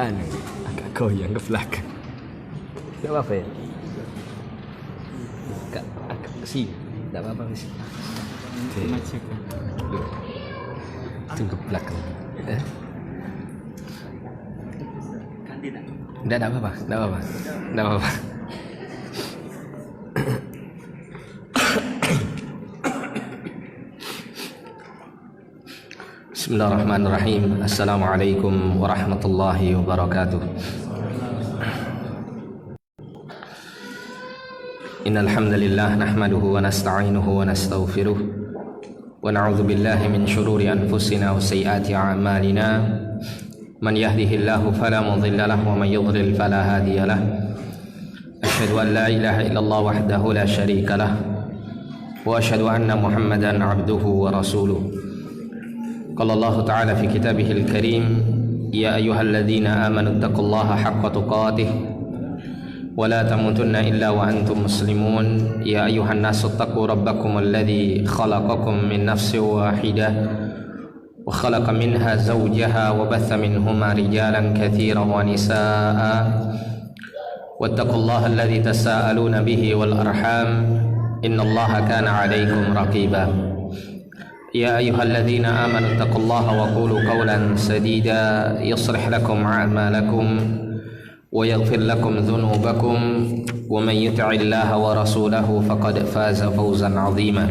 agak goyang ke belakang. Gak apa-apa ya? Agak ke sini. Gak apa-apa ke sini. Tunggu belakang. Enggak apa-apa. Bismillahirrahmanirrahim. Assalamualaikum warahmatullahi wabarakatuh. Innal hamdalillah nahmaduhu wa nasta'inuhu wa nastaghfiruh wa na'udzu billahi min shururi anfusina wa sayyiati a'malina. Man yahdihillahu fala mudilla lahu wa man yudlil fala hadiya lahu. Asyhadu an la ilaha illallah wahdahu la syarika lahu wa asyhadu anna Muhammadan 'abduhu wa rasuluh. Qala Allah Ta'ala fi kitabihil karim, ya ayyuhalladzina amanu taqullaha haqqa tuqatih wa la tamutunna illa wa antum muslimun. Ya ayyuhan nasu taqu rabbakum alladzi khalaqakum min nafsin wahidah wa khalaqa minha zawjaha wa batha minhuma rijalan katsiran wa nisaa'a wattaqullaha alladzi tasaaluna bihi wal arham innallaha kana 'alaikum raqiba. يا أيها الذين آمنوا اتقوا الله وقولوا قولا سديدا يصلح لكم أعمالكم ويغفر لكم ذنوبكم ومن يطع الله ورسوله فقد فاز فوزا عظيما.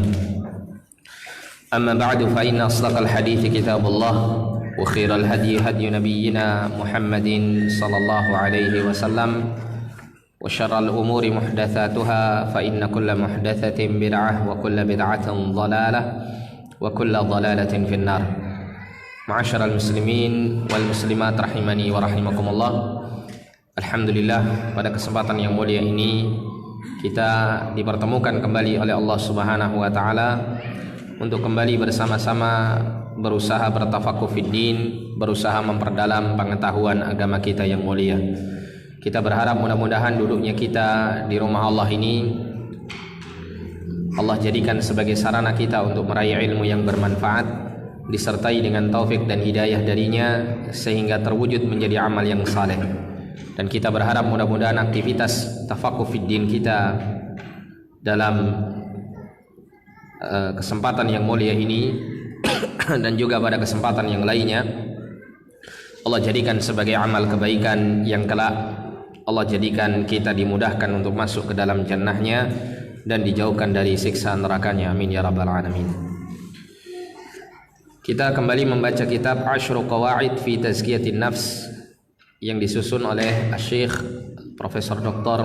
أما بعد فإن أصدق الحديث كتاب الله وخير الهدي هدي نبينا محمد صلى الله عليه وسلم وشر الأمور محدثاتها فإن كل محدثة بدعة وكل بدعة ضلالة wa kullu dhalalatin finnar. Ma'asyiral muslimin wal muslimat rahimani wa rahimakumullah. Alhamdulillah, pada kesempatan yang mulia ini kita dipertemukan kembali oleh Allah Subhanahu wa taala untuk kembali bersama-sama berusaha bertafaqquh fid din, berusaha memperdalam pengetahuan agama kita yang mulia. Kita berharap mudah-mudahan duduknya kita di rumah Allah ini Allah jadikan sebagai sarana kita untuk meraih ilmu yang bermanfaat, disertai dengan taufik dan hidayah darinya sehingga terwujud menjadi amal yang saleh. Dan kita berharap mudah-mudahan aktivitas tafaqquh fid din kita dalam kesempatan yang mulia ini dan juga pada kesempatan yang lainnya Allah jadikan sebagai amal kebaikan yang kelak Allah jadikan kita dimudahkan untuk masuk ke dalam jannahnya dan dijauhkan dari siksa nerakanya. Amin ya rabbal alamin. Kita kembali membaca kitab Ashru Qawaid fi Tazkiyatin Nafs yang disusun oleh Syekh Profesor Dr.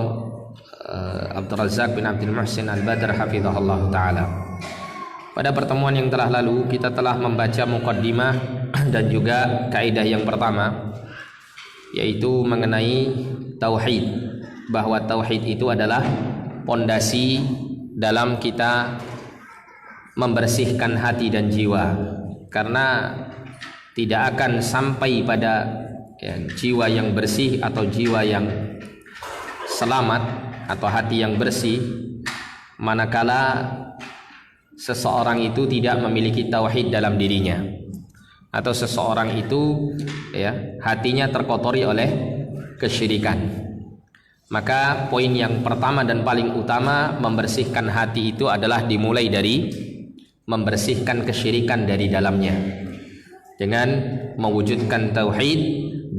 Abdul Razak bin Abdul Muhsin Al-Badr hafizahullah taala. Pada pertemuan yang telah lalu kita telah membaca muqaddimah dan juga kaidah yang pertama, yaitu mengenai tauhid, bahwa tauhid itu adalah pondasi dalam kita membersihkan hati dan jiwa, karena tidak akan sampai pada jiwa yang bersih atau jiwa yang selamat atau hati yang bersih manakala seseorang itu tidak memiliki tauhid dalam dirinya, atau seseorang itu hatinya terkotori oleh kesyirikan. Maka poin yang pertama dan paling utama membersihkan hati itu adalah dimulai dari membersihkan kesyirikan dari dalamnya dengan mewujudkan tauhid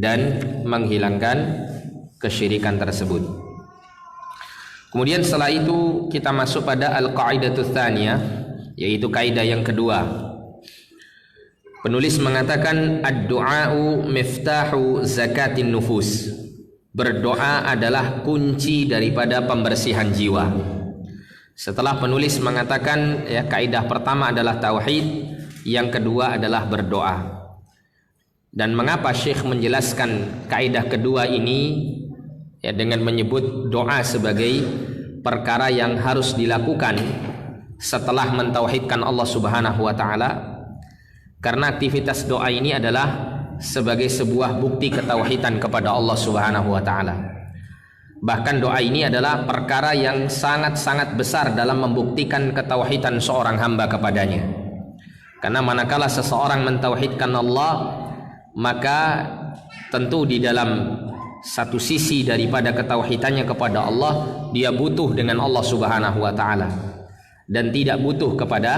dan menghilangkan kesyirikan tersebut. Kemudian setelah itu kita masuk pada al-qaidatus tsaniyah, yaitu kaidah yang kedua. Penulis mengatakan ad-du'a'u miftahu zakatin nufus. Berdoa adalah kunci daripada pembersihan jiwa. Setelah penulis mengatakan kaidah pertama adalah tauhid, yang kedua adalah berdoa. Dan mengapa Syekh menjelaskan kaidah kedua ini dengan menyebut doa sebagai perkara yang harus dilakukan setelah mentauhidkan Allah Subhanahu wa taala? Karena aktivitas doa ini adalah sebagai sebuah bukti ketauhidan kepada Allah Subhanahu wa taala. Bahkan doa ini adalah perkara yang sangat-sangat besar dalam membuktikan ketauhidan seorang hamba kepadanya. Karena manakala seseorang mentauhidkan Allah, maka tentu di dalam satu sisi daripada ketauhidannya kepada Allah, dia butuh dengan Allah Subhanahu wa taala dan tidak butuh kepada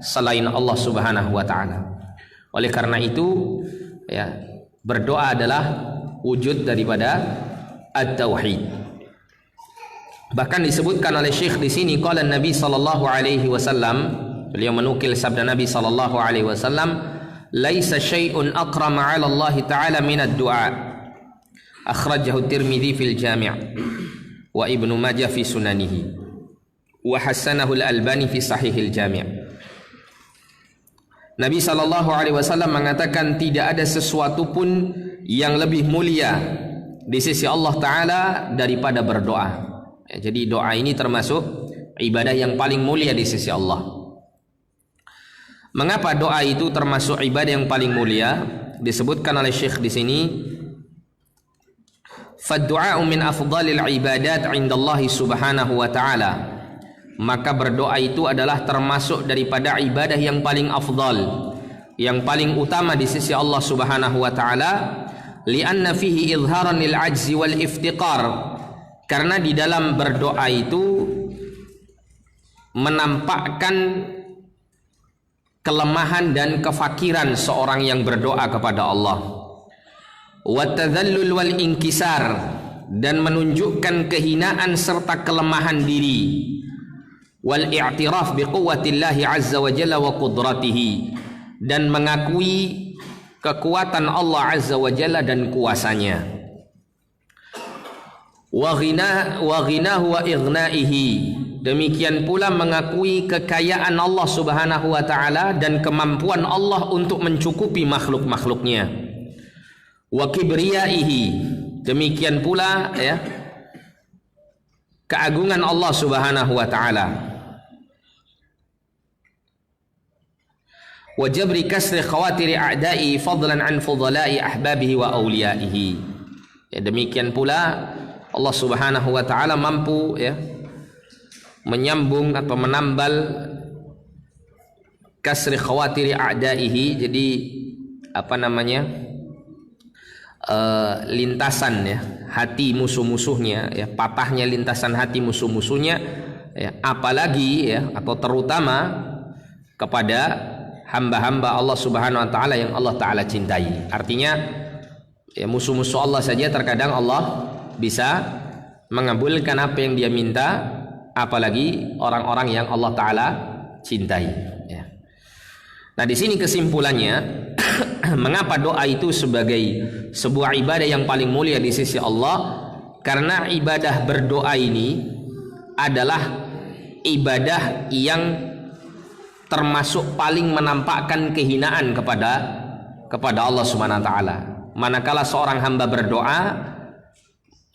selain Allah Subhanahu wa taala. Oleh karena itu, ya, berdoa adalah wujud daripada at-tauhid. Bahkan disebutkan oleh Syekh di sini, qala Nabi sallallahu alaihi wasallam, beliau menukil sabda Nabi sallallahu alaihi wasallam, laisa syai'un akrama 'ala Allah ta'ala min ad-du'a. Akhrajahu Tirmidzi fil Jami' wa Ibnu Majah fi Sunanihi wa hasanahu Al-Albani fi Sahihil Jami'. Nabi sallallahu alaihi wasallam mengatakan tidak ada sesuatu pun yang lebih mulia di sisi Allah taala daripada berdoa. Ya, jadi doa ini termasuk ibadah yang paling mulia di sisi Allah. Mengapa doa itu termasuk ibadah yang paling mulia? Disebutkan oleh Syekh di sini, "Fad-du'a'u min afdhalil ibadat 'inda Allah Subhanahu wa ta'ala." Maka berdoa itu adalah termasuk daripada ibadah yang paling afdal, yang paling utama di sisi Allah Subhanahu wa ta'ala, li'anna fihi izharan lil 'ajzi wal iftiqar. Karena di dalam berdoa itu menampakkan kelemahan dan kefakiran seorang yang berdoa kepada Allah. Wa tadhallul wal inkisar, dan menunjukkan kehinaan serta kelemahan diri. Wal i'tiraf bi quwwatillahi azza wa jalla wa qudratihi, dan mengakui kekuatan Allah azza wa jalla dan kuasanya. Wa ghinahu wa ighnaihi, demikian pula mengakui kekayaan Allah Subhanahu wa taala dan kemampuan Allah untuk mencukupi makhluk-makhluknya. Wa kibriyaihi, demikian pula, ya, keagungan Allah Subhanahu wa taala. Wa jabri kasri khawatiri a'da'i fadlan an fudala'i ahbabihi wa awliyaihi. Ya, demikian pula Allah Subhanahu wa taala mampu, ya, menyambung atau menambal kasri khawatiri a'da'ihi. Jadi apa namanya, lintasan, ya, hati musuh-musuhnya, ya, patahnya lintasan hati musuh-musuhnya, ya, apalagi, ya, atau terutama kepada hamba-hamba Allah Subhanahu wa taala yang Allah taala cintai. Artinya, ya, musuh-musuh Allah saja terkadang Allah bisa mengabulkan apa yang dia minta, apalagi orang-orang yang Allah taala cintai, ya. Nah, di sini kesimpulannya, mengapa doa itu sebagai sebuah ibadah yang paling mulia di sisi Allah? Karena ibadah berdoa ini adalah ibadah yang termasuk paling menampakkan kehinaan kepada Allah Subhanahu wa taala. Manakala seorang hamba berdoa,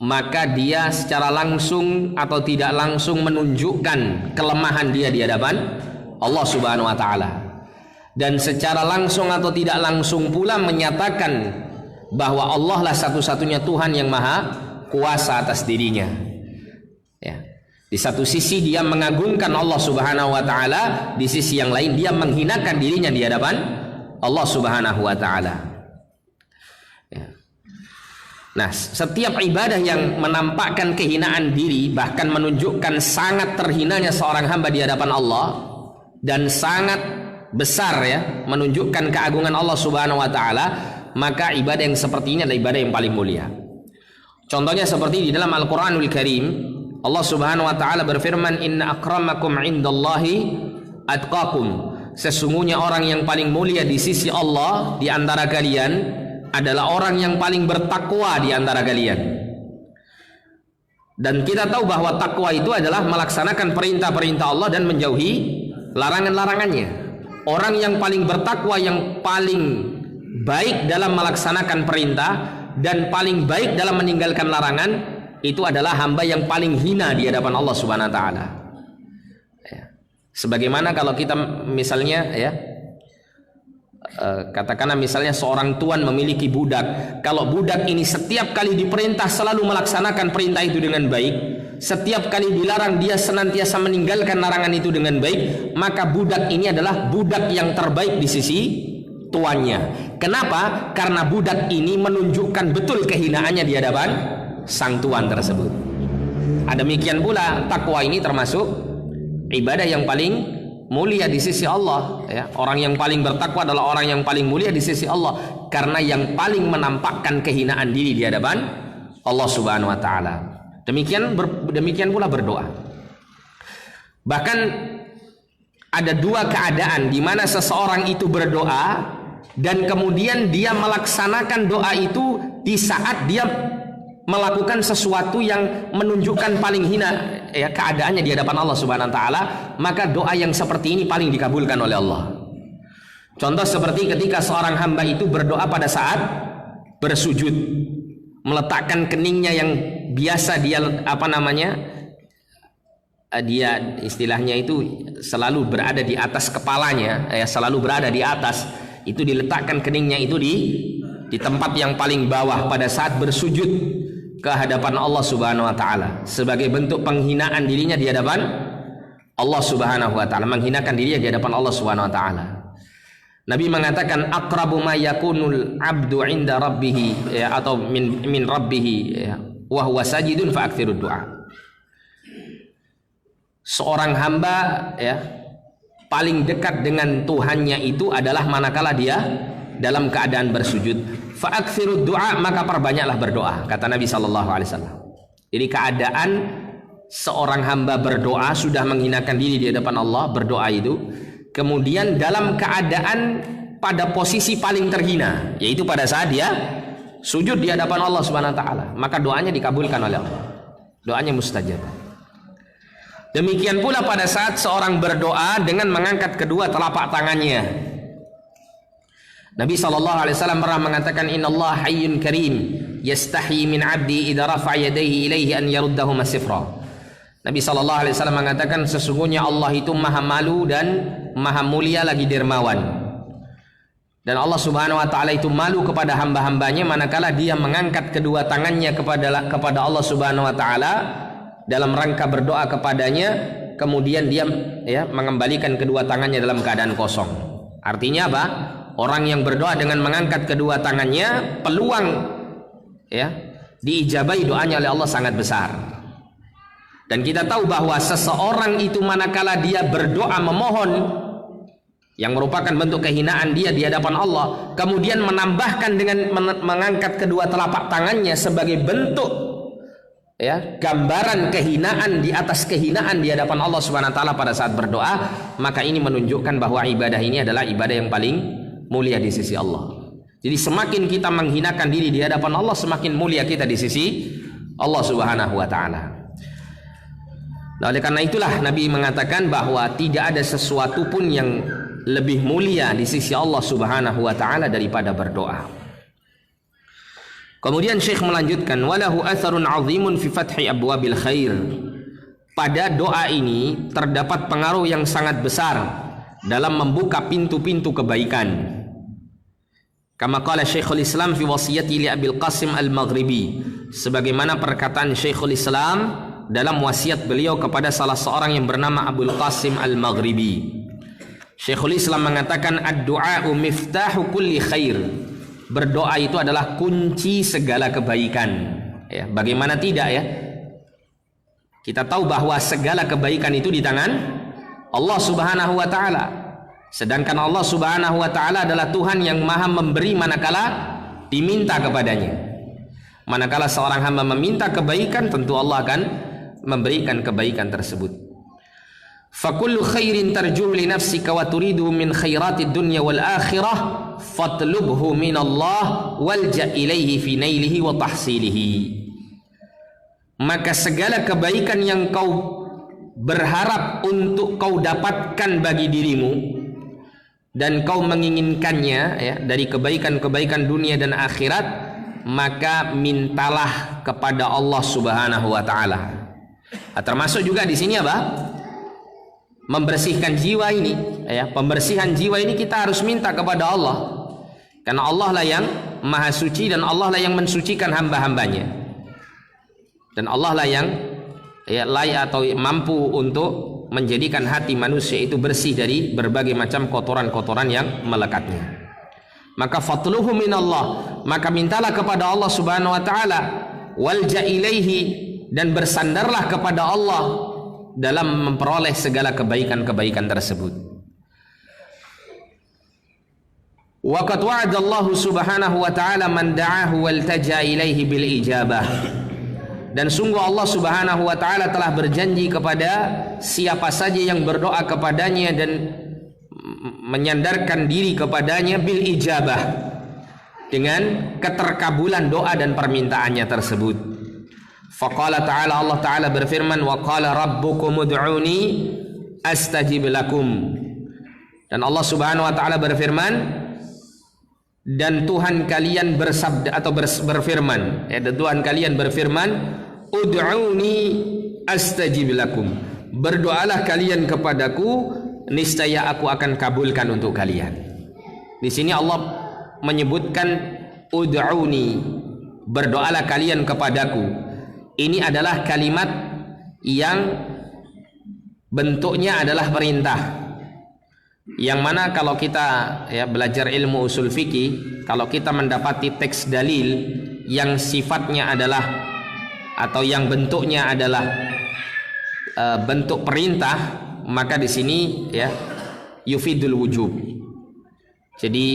maka dia secara langsung atau tidak langsung menunjukkan kelemahan dia di hadapan Allah Subhanahu wa taala, dan secara langsung atau tidak langsung pula menyatakan bahwa Allah lah satu-satunya Tuhan yang maha kuasa atas dirinya, ya. Di satu sisi dia mengagungkan Allah Subhanahu wa taala, di sisi yang lain dia menghinakan dirinya di hadapan Allah Subhanahu wa taala, ya. Nah, setiap ibadah yang menampakkan kehinaan diri, bahkan menunjukkan sangat terhinanya seorang hamba di hadapan Allah, dan sangat besar, ya, menunjukkan keagungan Allah Subhanahu wa taala, maka ibadah yang seperti ini adalah ibadah yang paling mulia. Contohnya seperti di dalam Al-Qur'anul Karim, Allah Subhanahu wa taala berfirman, "Inna akramakum 'indallahi atqakum." Sesungguhnya orang yang paling mulia di sisi Allah di antara kalian adalah orang yang paling bertakwa di antara kalian. Dan kita tahu bahwa takwa itu adalah melaksanakan perintah-perintah Allah dan menjauhi larangan-larangannya. Orang yang paling bertakwa, yang paling baik dalam melaksanakan perintah dan paling baik dalam meninggalkan larangan, itu adalah hamba yang paling hina di hadapan Allah Subhanahu wa taala. Ya. Sebagaimana kalau kita misalnya, ya, katakanlah misalnya seorang tuan memiliki budak. Kalau budak ini setiap kali diperintah selalu melaksanakan perintah itu dengan baik, setiap kali dilarang dia senantiasa meninggalkan larangan itu dengan baik, maka budak ini adalah budak yang terbaik di sisi tuannya. Kenapa? Karena budak ini menunjukkan betul kehinaannya di hadapan sang tuan tersebut. Demikian pula takwa ini termasuk ibadah yang paling mulia di sisi Allah, ya. Orang yang paling bertakwa adalah orang yang paling mulia di sisi Allah, karena yang paling menampakkan kehinaan diri di hadapan Allah Subhanahu wa taala. Demikian pula berdoa. Bahkan ada dua keadaan di mana seseorang itu berdoa dan kemudian dia melaksanakan doa itu di saat dia melakukan sesuatu yang menunjukkan paling hina, ya, keadaannya di hadapan Allah Subhanahu wa taala, maka doa yang seperti ini paling dikabulkan oleh Allah. Contoh seperti ketika seorang hamba itu berdoa pada saat bersujud, meletakkan keningnya yang biasa dia dia istilahnya itu selalu berada di atas kepalanya, selalu berada di atas, itu diletakkan keningnya itu di tempat yang paling bawah pada saat bersujud ke hadapan Allah Subhanahu wa taala, sebagai bentuk penghinaan dirinya di hadapan Allah Subhanahu wa taala, menghinakan dirinya di hadapan Allah Subhanahu wa taala. Nabi mengatakan aqrabu ma yakunul abdu 'inda rabbih, ya, atau min rabbih, ya, wa huwa sajidun fa aktsirud du'a. Seorang hamba, ya, paling dekat dengan Tuhannya itu adalah manakala dia dalam keadaan bersujud. Fa'aktsirud du'a, maka perbanyaklah berdoa, kata Nabi sallallahu alaihi wasallam. Jadi keadaan seorang hamba berdoa, sudah menghinakan diri di hadapan Allah, berdoa itu, kemudian dalam keadaan pada posisi paling terhina, yaitu pada saat dia sujud di hadapan Allah Subhanahu wa taala, maka doanya dikabulkan oleh Allah. Doanya mustajab. Demikian pula pada saat seorang berdoa dengan mengangkat kedua telapak tangannya. Nabi SAW pernah mengatakan, Innallaha hayyun karim yastahi min abdi idza rafa'a yadayhi ilaihi an yaruddahuma sifra. Nabi SAW mengatakan, sesungguhnya Allah itu maha malu dan maha mulia lagi dermawan. Dan Allah Subhanahu wa taala itu malu kepada hamba-hambanya manakala dia mengangkat kedua tangannya kepada Allah Subhanahu wa taala dalam rangka berdoa kepadanya, kemudian dia, ya, mengembalikan kedua tangannya dalam keadaan kosong. Artinya apa? Orang yang berdoa dengan mengangkat kedua tangannya, peluang, ya, diijabahi doanya oleh Allah sangat besar. Dan kita tahu bahwa seseorang itu manakala dia berdoa memohon yang merupakan bentuk kehinaan dia di hadapan Allah, kemudian menambahkan dengan mengangkat kedua telapak tangannya sebagai bentuk, ya, gambaran kehinaan di atas kehinaan di hadapan Allah Subhanahu wa taala pada saat berdoa, maka ini menunjukkan bahwa ibadah ini adalah ibadah yang paling mulia di sisi Allah. Jadi semakin kita menghinakan diri di hadapan Allah, semakin mulia kita di sisi Allah Subhanahu wa taala. Nah, oleh karena itulah Nabi mengatakan bahwa tidak ada sesuatu pun yang lebih mulia di sisi Allah Subhanahu wa taala daripada berdoa. Kemudian Syekh melanjutkan, walahu atharun 'azimun fi fathi abwabil khair. Pada doa ini terdapat pengaruh yang sangat besar dalam membuka pintu-pintu kebaikan. Kama qala Syekhul Islam fi wasiyati li Abil Qasim Al-Maghribi, sebagaimana perkataan Syekhul Islam dalam wasiat beliau kepada salah seorang yang bernama Abul Qasim Al-Maghribi. Syekhul Islam mengatakan, ad-du'a'u miftahu kulli khair. Berdoa itu adalah kunci segala kebaikan. Ya, bagaimana tidak, ya? Kita tahu bahwa segala kebaikan itu di tangan Allah Subhanahu wa taala. Sedangkan Allah Subhanahu wa taala adalah Tuhan yang Maha memberi manakala diminta kepadanya. Manakala seorang hamba meminta kebaikan, tentu Allah akan memberikan kebaikan tersebut. Fakullu khairin tarjuhu li nafsika wa turidu min khairatid dunya wal akhirah fatlubhu min Allah walja ilaihi fi nailihi wa tahsilihi. Maka segala kebaikan yang kau berharap untuk kau dapatkan bagi dirimu dan kau menginginkannya, ya, dari kebaikan-kebaikan dunia dan akhirat, maka mintalah kepada Allah Subhanahu wa taala. Termasuk juga di sini apa? Membersihkan jiwa ini, ya, pembersihan jiwa ini kita harus minta kepada Allah. Karena Allah lah yang maha suci dan Allah lah yang mensucikan hamba-hambanya. Dan Allah lah yang, ya, layak atau mampu untuk menjadikan hati manusia itu bersih dari berbagai macam kotoran-kotoran yang melekatnya. maka fatluhu minallah, maka mintalah kepada Allah Subhanahu wa taala, walja ilaihi, dan bersandarlah kepada Allah dalam memperoleh segala kebaikan-kebaikan tersebut. Wa qad wa'ada Allah Subhanahu wa taala man da'ahu waltaja ilaihi bil ijabah. Dan sungguh Allah Subhanahu wa taala telah berjanji kepada siapa saja yang berdoa kepadanya dan menyandarkan diri kepadanya bil ijabah, dengan keterkabulan doa dan permintaannya tersebut. Faqala ta'ala, Allah ta'ala berfirman, wa qala rabbukum ud'uni astajib lakum. Dan Allah Subhanahu wa taala berfirman, dan Tuhan kalian bersabda atau berfirman, ya, dan Tuhan kalian berfirman, ud'uni astajib lakum. Berdoalah kalian kepadaku, niscaya aku akan kabulkan untuk kalian. Di sini Allah menyebutkan ud'uni, berdoalah kalian kepadaku. Ini adalah kalimat yang bentuknya adalah perintah, yang mana kalau kita ya belajar ilmu usul fikih, kalau kita mendapati teks dalil yang sifatnya adalah atau yang bentuknya adalah bentuk perintah, maka di sini ya yufidul wujub. Jadi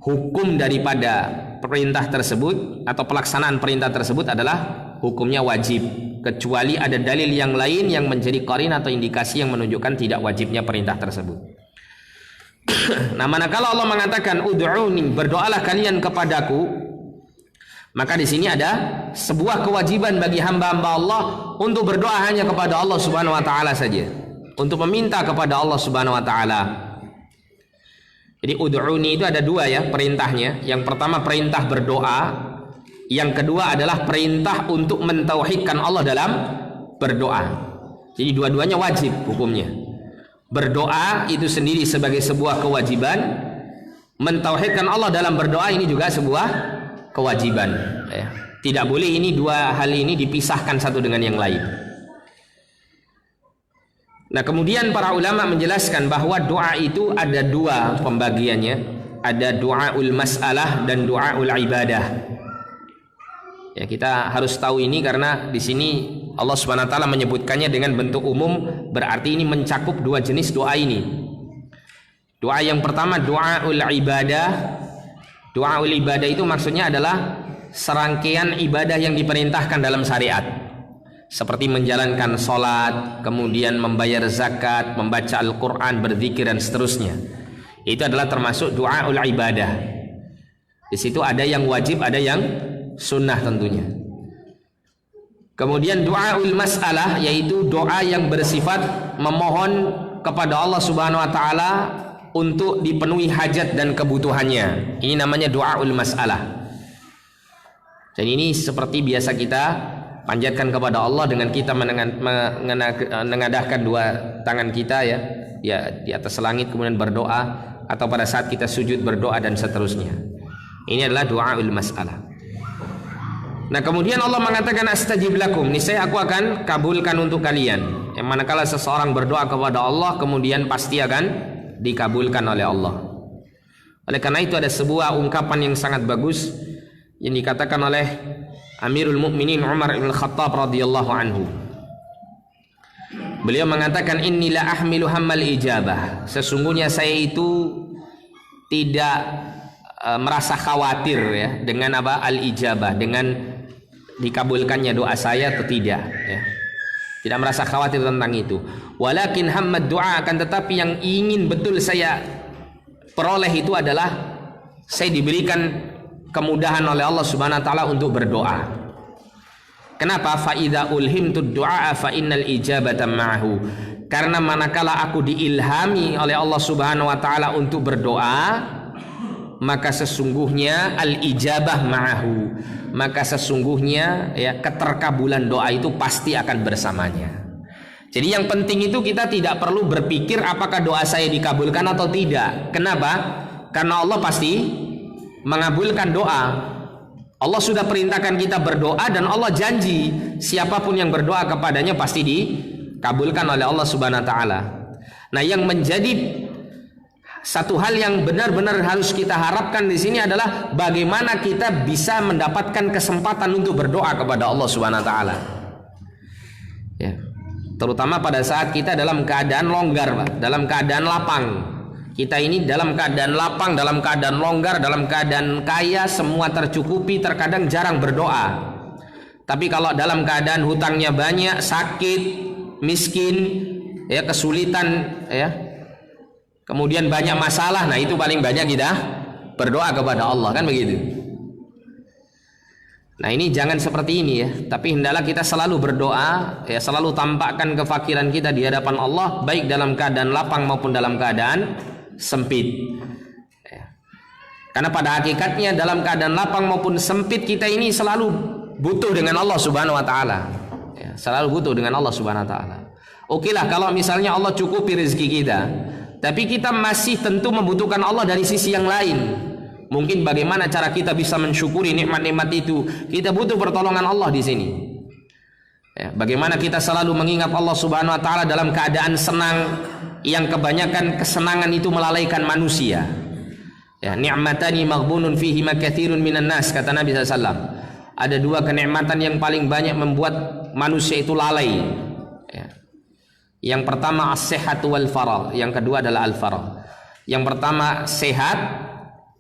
hukum daripada perintah tersebut atau pelaksanaan perintah tersebut adalah hukumnya wajib, kecuali ada dalil yang lain yang menjadi qarin atau indikasi yang menunjukkan tidak wajibnya perintah tersebut. Nah, manakala Allah mengatakan ud'uni, berdoalah kalian kepadaku, maka di sini ada sebuah kewajiban bagi hamba-hamba Allah untuk berdoa hanya kepada Allah Subhanahu wa taala saja, untuk meminta kepada Allah Subhanahu wa taala. Jadi ud'uni itu ada dua ya perintahnya. Yang pertama perintah berdoa, yang kedua adalah perintah untuk mentauhidkan Allah dalam berdoa. Jadi dua-duanya wajib hukumnya. Berdoa itu sendiri sebagai sebuah kewajiban, mentauhidkan Allah dalam berdoa ini juga sebuah kewajiban ya. Tidak boleh ini dua hal ini dipisahkan satu dengan yang lain. Nah, kemudian para ulama menjelaskan bahwa doa itu ada dua pembagiannya, ada doaul mas'alah dan doaul ibadah. Ya, kita harus tahu ini karena di sini Allah Subhanahu wa taala menyebutkannya dengan bentuk umum, berarti ini mencakup dua jenis doa ini. Doa yang pertama doaul ibadah. Doaul ibadah itu maksudnya adalah serangkaian ibadah yang diperintahkan dalam syariat, seperti menjalankan sholat, kemudian membayar zakat, membaca Al-Quran, berzikir dan seterusnya. Itu adalah termasuk doaul ibadah. Di situ ada yang wajib, ada yang sunnah tentunya. Kemudian doaul mas'alah, yaitu doa yang bersifat memohon kepada Allah Subhanahu wa taala untuk dipenuhi hajat dan kebutuhannya. Ini namanya doaul mas'alah. Dan ini seperti biasa kita panjatkan kepada Allah dengan kita menengadahkan dua tangan kita ya di atas langit kemudian berdoa, atau pada saat kita sujud berdoa dan seterusnya. Ini adalah doaul mas'alah. Nah, kemudian Allah mengatakan astajib lakum, niscaya aku akan kabulkan untuk kalian. Yang manakala seseorang berdoa kepada Allah, kemudian pasti akan dikabulkan oleh Allah. Oleh karena itu ada sebuah ungkapan yang sangat bagus yang dikatakan oleh Amirul Mukminin Umar bin Khattab radhiyallahu anhu. Beliau mengatakan, inni la ahmilu hammal ijabah, sesungguhnya saya itu tidak merasa khawatir ya dengan apa al-ijabah, dengan dikabulkannya doa saya atau tidak ya. Tidak merasa khawatir tentang itu. Walakin hammad doa, akan tetapi yang ingin betul saya peroleh itu adalah saya diberikan kemudahan oleh Allah Subhanahu wa taala untuk berdoa. Kenapa? Fa idza ulhimtud du'a fa innal ijabata ma'ahu. Karena manakala aku diilhami oleh Allah Subhanahu wa taala untuk berdoa, maka sesungguhnya al-ijabah ma'ahu, maka sesungguhnya ya keterkabulan doa itu pasti akan bersamanya. Jadi yang penting itu kita tidak perlu berpikir apakah doa saya dikabulkan atau tidak. Kenapa? Karena Allah pasti mengabulkan doa. Allah sudah perintahkan kita berdoa dan Allah janji siapapun yang berdoa kepadanya pasti dikabulkan oleh Allah Subhanahu wa taala. Nah, yang menjadi satu hal yang benar-benar harus kita harapkan di sini adalah bagaimana kita bisa mendapatkan kesempatan untuk berdoa kepada Allah Subhanahu wa taala. Ya. Terutama pada saat kita dalam keadaan longgar, Pak, dalam keadaan lapang. Kita ini dalam keadaan lapang, dalam keadaan longgar, dalam keadaan kaya, semua tercukupi, terkadang jarang berdoa. Tapi kalau dalam keadaan hutangnya banyak, sakit, miskin, ya kesulitan, ya, kemudian banyak masalah, nah itu paling banyak kita berdoa kepada Allah, kan begitu. Nah ini jangan seperti ini ya, tapi hendaklah kita selalu berdoa, ya selalu tampakkan kefakiran kita di hadapan Allah, baik dalam keadaan lapang maupun dalam keadaan sempit. Ya. Karena pada hakikatnya dalam keadaan lapang maupun sempit kita ini selalu butuh dengan Allah Subhanahu wa taala. Ya, selalu butuh dengan Allah Subhanahu wa taala. Okelah kalau misalnya Allah cukupi rezeki kita, tapi kita masih tentu membutuhkan Allah dari sisi yang lain. Mungkin bagaimana cara kita bisa mensyukuri nikmat-nikmat itu? Kita butuh pertolongan Allah di sini. Ya, bagaimana kita selalu mengingat Allah Subhanahu wa taala dalam keadaan senang, yang kebanyakan kesenangan itu melalaikan manusia. Ya, ni'matani maghbunun fihi ma katsirun minan nas, kata Nabi SAW. Ada dua kenikmatan yang paling banyak membuat manusia itu lalai. Ya. Yang pertama as-sihhatu wal faragh, yang kedua adalah al-faragh. Yang pertama sehat,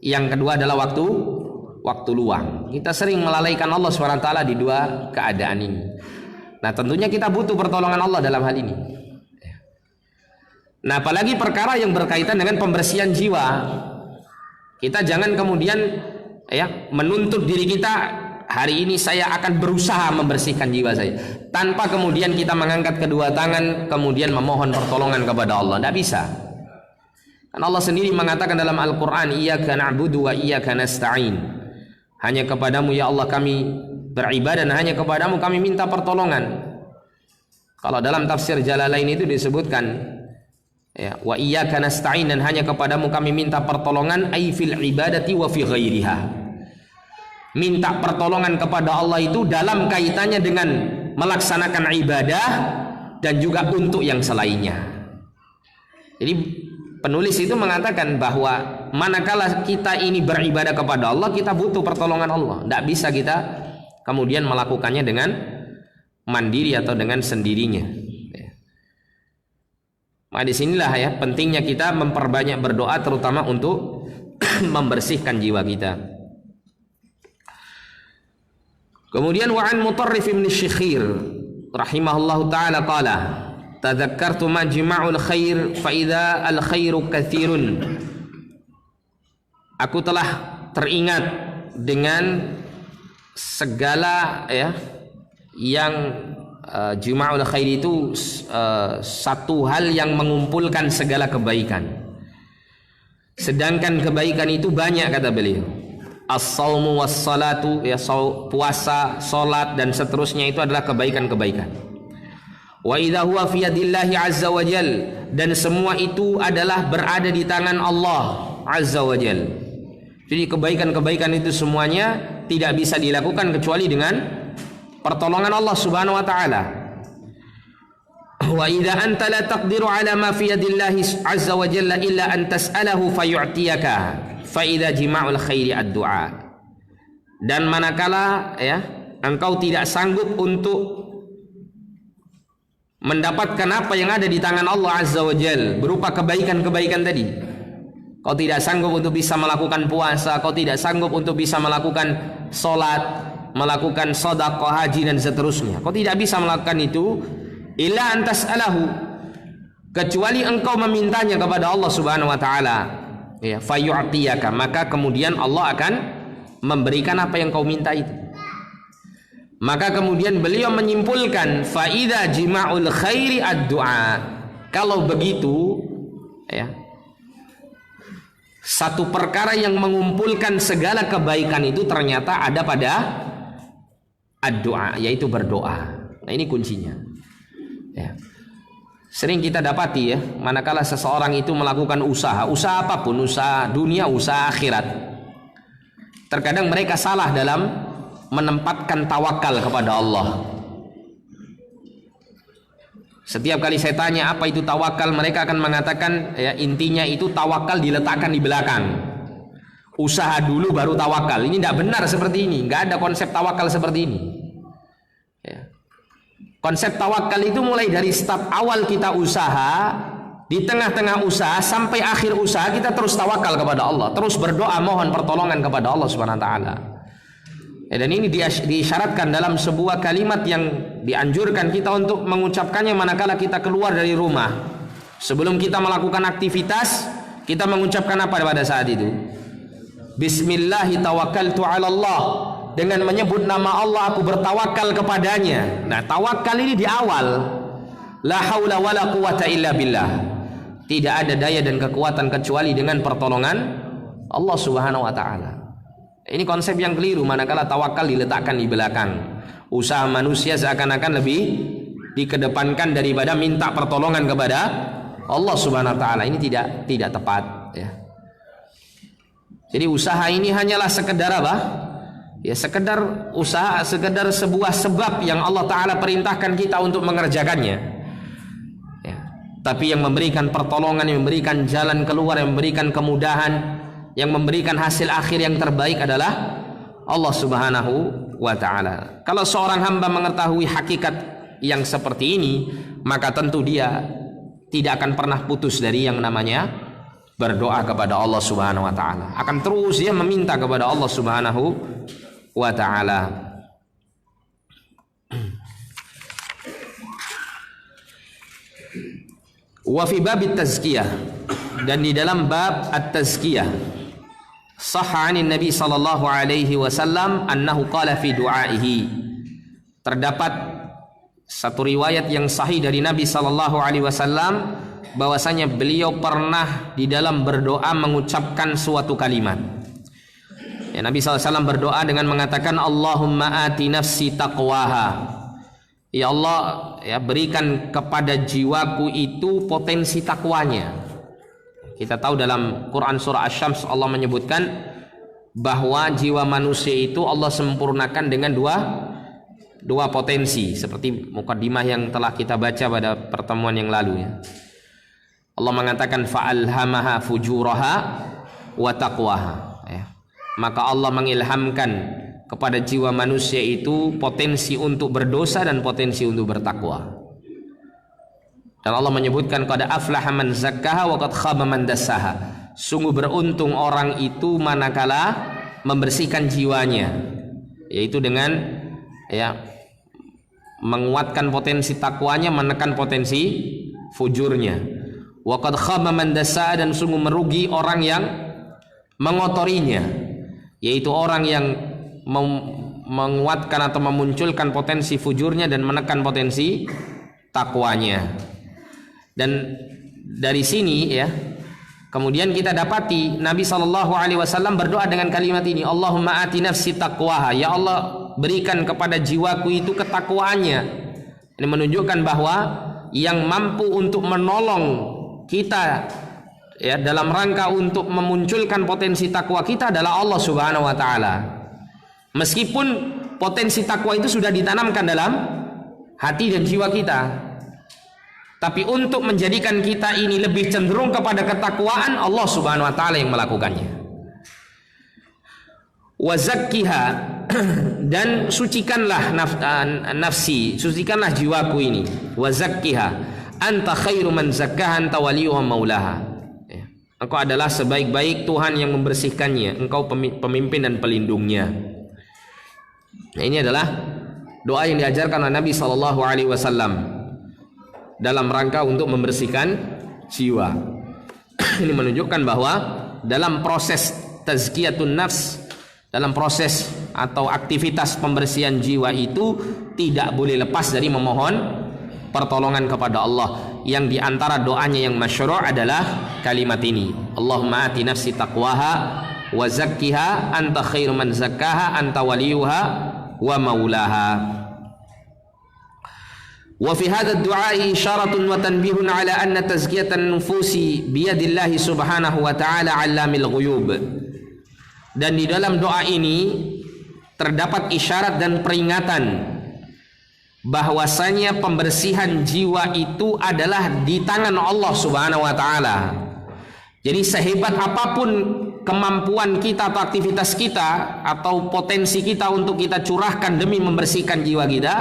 yang kedua adalah waktu luang. Kita sering melalaikan Allah SWT di dua keadaan ini. Nah, tentunya kita butuh pertolongan Allah dalam hal ini. Nah, apalagi perkara yang berkaitan dengan pembersihan jiwa. Kita jangan kemudian ya menuntut diri kita, hari ini saya akan berusaha membersihkan jiwa saya, tanpa kemudian kita mengangkat kedua tangan kemudian memohon pertolongan kepada Allah. Tidak bisa. Kan Allah sendiri mengatakan dalam Al-Quran, iyyaka na'budu wa iyyaka nasta'in. Hanya kepadamu ya Allah kami beribadah, dan hanya kepadamu kami minta pertolongan. Kalau dalam tafsir Jalalain itu disebutkan ya, wa iyyaka nasta'in, dan hanya kepadamu kami minta pertolongan, ai fil ibadati wa fi ghairiha. Minta pertolongan kepada Allah itu dalam kaitannya dengan melaksanakan ibadah dan juga untuk yang selainnya. Jadi penulis itu mengatakan bahwa manakala kita ini beribadah kepada Allah, kita butuh pertolongan Allah. Tidak bisa kita kemudian melakukannya dengan mandiri atau dengan sendirinya. Nah, disinilah ya pentingnya kita memperbanyak berdoa, terutama untuk membersihkan jiwa kita. Kemudian wa'an Mutarrif bin Syikhir rahimahullahu ta'ala qala tadhakkartu majma'ul khair fa idza al khairu katsirun. Aku telah teringat dengan segala ya yang juma'ul khair itu satu hal yang mengumpulkan segala kebaikan. Sedangkan kebaikan itu banyak, kata beliau. As-saumu was-salatu, ya puasa, salat dan seterusnya itu adalah kebaikan-kebaikan. Wa idza huwa fi yadillahi azza wa jal, dan semua itu adalah berada di tangan Allah azza wa jal. Jadi kebaikan-kebaikan itu semuanya tidak bisa dilakukan kecuali dengan pertolongan Allah Subhanahu wa taala. Wa idza anta la taqdiru ala ma fi yadillahi azza wa jalla illa an tas'alahu fayu'tiyaka fa idza jima'ul khairi ad-du'a. Dan manakala ya engkau tidak sanggup untuk mendapatkan apa yang ada di tangan Allah azza wa jalla berupa kebaikan-kebaikan tadi, kau tidak sanggup untuk bisa melakukan puasa, kau tidak sanggup untuk bisa melakukan salat, melakukan sedekah, haji dan seterusnya, kau tidak bisa melakukan itu illa antas alahu, kecuali engkau memintanya kepada Allah Subhanahu wa taala, ya fayu'tiyaka, maka kemudian Allah akan memberikan apa yang kau minta itu. Maka kemudian beliau menyimpulkan fa idza jima'ul khairi ad-du'a. Kalau begitu ya, satu perkara yang mengumpulkan segala kebaikan itu ternyata ada pada ad-du'a, yaitu berdoa. Nah, ini kuncinya. Ya. Sering kita dapati ya, manakala seseorang itu melakukan usaha apapun, usaha dunia, usaha akhirat, terkadang mereka salah dalam menempatkan tawakal kepada Allah. Setiap kali saya tanya apa itu tawakal, mereka akan mengatakan ya, intinya itu tawakal diletakkan di belakang. Usaha dulu baru tawakal. Ini tidak benar seperti ini. Nggak ada konsep tawakal seperti ini. Ya. Konsep tawakal itu mulai dari start awal kita usaha, di tengah-tengah usaha sampai akhir usaha kita terus tawakal kepada Allah, terus berdoa mohon pertolongan kepada Allah Subhanahu wa taala. Dan ini diisyaratkan dalam sebuah kalimat yang dianjurkan kita untuk mengucapkannya manakala kita keluar dari rumah. Sebelum kita melakukan aktivitas, kita mengucapkan apa pada saat itu? Bismillahi tawakkaltu 'ala Allah. Dengan menyebut nama Allah aku bertawakal kepadanya. Nah, tawakal ini di awal. La haula wala quwata illa billah. Tidak ada daya dan kekuatan kecuali dengan pertolongan Allah Subhanahu wa taala. Ini konsep yang keliru manakala tawakal diletakkan di belakang. Usaha manusia seakan-akan lebih dikedepankan daripada minta pertolongan kepada Allah Subhanahu wa taala. Ini tidak tepat ya. Jadi usaha ini hanyalah sekedar apa? Ya sekedar usaha, sekedar sebuah sebab yang Allah taala perintahkan kita untuk mengerjakannya. Ya. Tapi yang memberikan pertolongan, yang memberikan jalan keluar, yang memberikan kemudahan, yang memberikan hasil akhir yang terbaik adalah Allah Subhanahu wa taala. Kalau seorang hamba mengetahui hakikat yang seperti ini, maka tentu dia tidak akan pernah putus dari yang namanya berdoa kepada Allah Subhanahu wa taala. Akan terus dia meminta kepada Allah Subhanahu wa taala. Wa fi babit tazkiyah, dan di dalam bab at-tazkiyah sahha 'anin Nabi sallallahu alaihi wasallam annahu qala fi du'aihi. Terdapat satu riwayat yang sahih dari Nabi sallallahu alaihi wasallam bahwasanya beliau pernah di dalam berdoa mengucapkan suatu kalimat. Ya, Nabi sallallahu alaihi wasallam berdoa dengan mengatakan Allahumma ati nafsi taqwaha. Ya Allah, ya berikan kepada jiwaku itu potensi takwanya. Kita tahu dalam Quran surah Asy-Syams Allah menyebutkan bahwa jiwa manusia itu Allah sempurnakan dengan dua potensi, seperti mukadimah yang telah kita baca pada pertemuan yang lalu ya. Allah mengatakan fa'alhamaha fujuraha wa taqwaha ya. Maka Allah mengilhamkan kepada jiwa manusia itu potensi untuk berdosa dan potensi untuk bertakwa. Dan Allah menyebutkan qad aflaha man zakkaha wa qad khaba man dassaha. Sungguh beruntung orang itu manakala membersihkan jiwanya, yaitu dengan ya menguatkan potensi takwanya, menekan potensi fujurnya. Wa qad khaba man dassaha, dan sungguh merugi orang yang mengotorinya, yaitu orang yang menguatkan atau memunculkan potensi fujurnya dan menekan potensi takwanya. Dan dari sini ya, kemudian kita dapati Nabi SAW berdoa dengan kalimat ini, Allahumma ati nafsi taqwaha. Ya Allah, berikan kepada jiwaku itu ketakwaannya. Ini menunjukkan bahwa yang mampu untuk menolong kita ya dalam rangka untuk memunculkan potensi takwa kita adalah Allah Subhanahu wa taala. Meskipun potensi takwa itu sudah ditanamkan dalam hati dan jiwa kita, tapi untuk menjadikan kita ini lebih cenderung kepada ketakwaan, Allah Subhanahu wa taala yang melakukannya. Wa zakkiha, dan sucikanlah nafsi, sucikanlah jiwaku ini. Wa zakkiha anta khairu man zakkaha anta waliyuha maulaha. Engkau adalah sebaik-baik Tuhan yang membersihkannya, engkau pemimpin dan pelindungnya. Nah, ini adalah doa yang diajarkan oleh Nabi sallallahu alaihi wasallam dalam rangka untuk membersihkan jiwa. Ini menunjukkan bahwa dalam proses tazkiyatun nafs, dalam proses atau aktivitas pembersihan jiwa itu tidak boleh lepas dari memohon pertolongan kepada Allah. Yang diantara doanya yang masyru' adalah kalimat ini, Allahumma ati nafsi taqwaha wa zakkiha anta khairu man zakkaha anta waliyuha wa maulaha. Wa fi hadha ad-du'a isyaratun wa tanbihun ala anna tazkiyatan nufusi biyadillahi subhanahu wa ta'ala 'allamil ghuyub. Dan di dalam doa ini terdapat isyarat dan peringatan bahwasanya pembersihan jiwa itu adalah di tangan Allah Subhanahu wa taala. Jadi sehebat apapun kemampuan kita atau aktivitas kita atau potensi kita untuk kita curahkan demi membersihkan jiwa kita,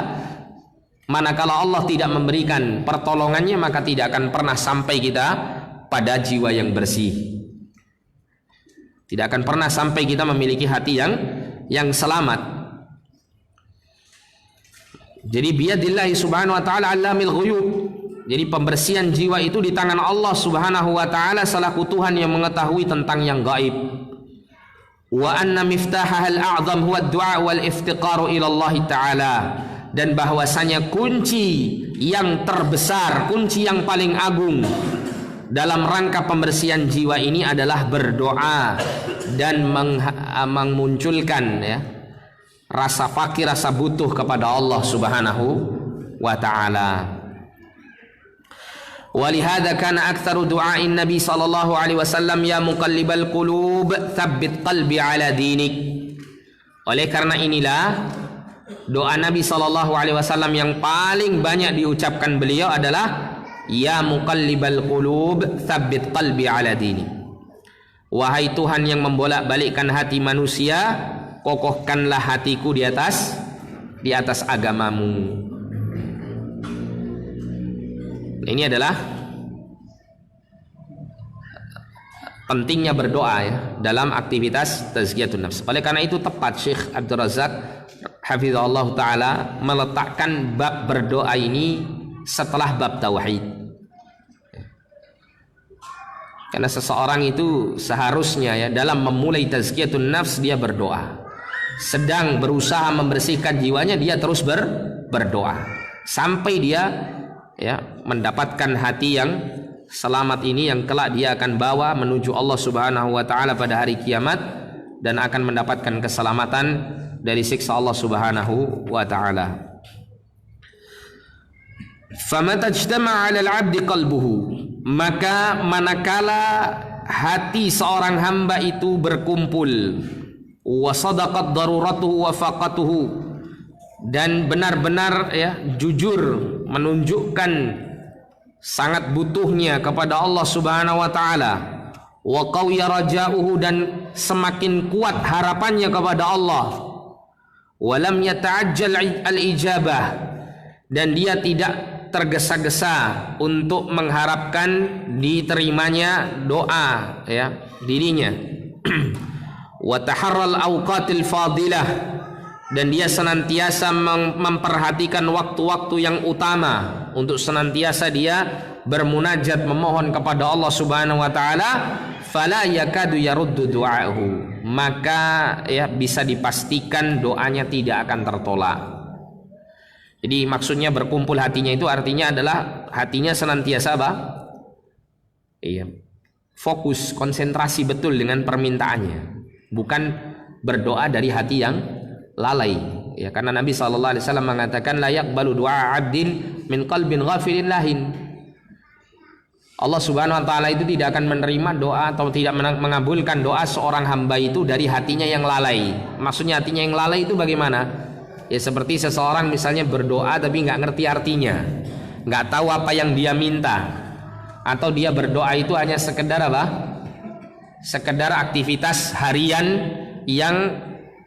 manakala Allah tidak memberikan pertolongannya, maka tidak akan pernah sampai kita pada jiwa yang bersih. Tidak akan pernah sampai kita memiliki hati yang selamat. Jadi biyadillahi subhanahu wa ta'ala alamil ghuyub. Jadi pembersihan jiwa itu di tangan Allah Subhanahu wa taala selaku Tuhan yang mengetahui tentang yang gaib. Wa anna miftahahal a'zam huwa ad-du'a wal iftiqaru ila Allah taala. Dan bahwasanya kunci yang terbesar, kunci yang paling agung dalam rangka pembersihan jiwa ini adalah berdoa dan memunculkan rasa fakir, rasa butuh kepada Allah Subhanahu wa taala. Walihada kana aktsaru du'ain Nabi sallallahu alaihi wasallam ya muqallibal qulub tsabbit qalbi ala dinik. Oleh karena inilah doa Nabi sallallahu alaihi wasallam yang paling banyak diucapkan beliau adalah ya muqallibal qulub tsabbit qalbi ala dinik. Wahai Tuhan yang membolak-balikkan hati manusia, kokohkanlah hatiku di atas agamamu. Ini adalah pentingnya berdoa dalam aktivitas tazkiyatun nafs. Oleh karena itu tepat Syekh Abdul Razak hafizahullah taala meletakkan bab berdoa ini setelah bab tauhid. Karena seseorang itu seharusnya dalam memulai tazkiyatun nafs dia berdoa. Sedang berusaha membersihkan jiwanya, dia terus berdoa sampai dia mendapatkan hati yang selamat ini, yang kelak dia akan bawa menuju Allah Subhanahu wa taala pada hari kiamat dan akan mendapatkan keselamatan dari siksa Allah Subhanahu wa taala. Famata ijtama'a 'ala al-'abdi qalbuhu, maka manakala hati seorang hamba itu berkumpul, wa sadaqat daruratuhu wa faqatuhu, dan benar-benar jujur menunjukkan sangat butuhnya kepada Allah Subhanahu wa taala, wa qawiya raja'uhu, dan semakin kuat harapannya kepada Allah, wa lam yata'ajjal al-ijabah, dan dia tidak tergesa-gesa untuk mengharapkan diterimanya doa dirinya, wa taharral awqatil fadilah, dan dia senantiasa memperhatikan waktu-waktu yang utama untuk senantiasa dia bermunajat memohon kepada Allah Subhanahu wa taala, fala yakadu yaruddu du'ahu, maka bisa dipastikan doanya tidak akan tertolak. Jadi maksudnya berkumpul hatinya itu artinya adalah hatinya senantiasa fokus, konsentrasi betul dengan permintaannya, bukan berdoa dari hati yang lalai. Karena Nabi sallallahu alaihi wasallam mengatakan la yaqbalu du'a 'abdin min qalbin ghafilin lahin. Allah Subhanahu wa taala itu tidak akan menerima doa atau tidak mengabulkan doa seorang hamba itu dari hatinya yang lalai. Maksudnya hatinya yang lalai itu bagaimana? Seperti seseorang misalnya berdoa tapi nggak ngerti artinya, nggak tahu apa yang dia minta, atau dia berdoa itu hanya sekedar sekedar aktivitas harian yang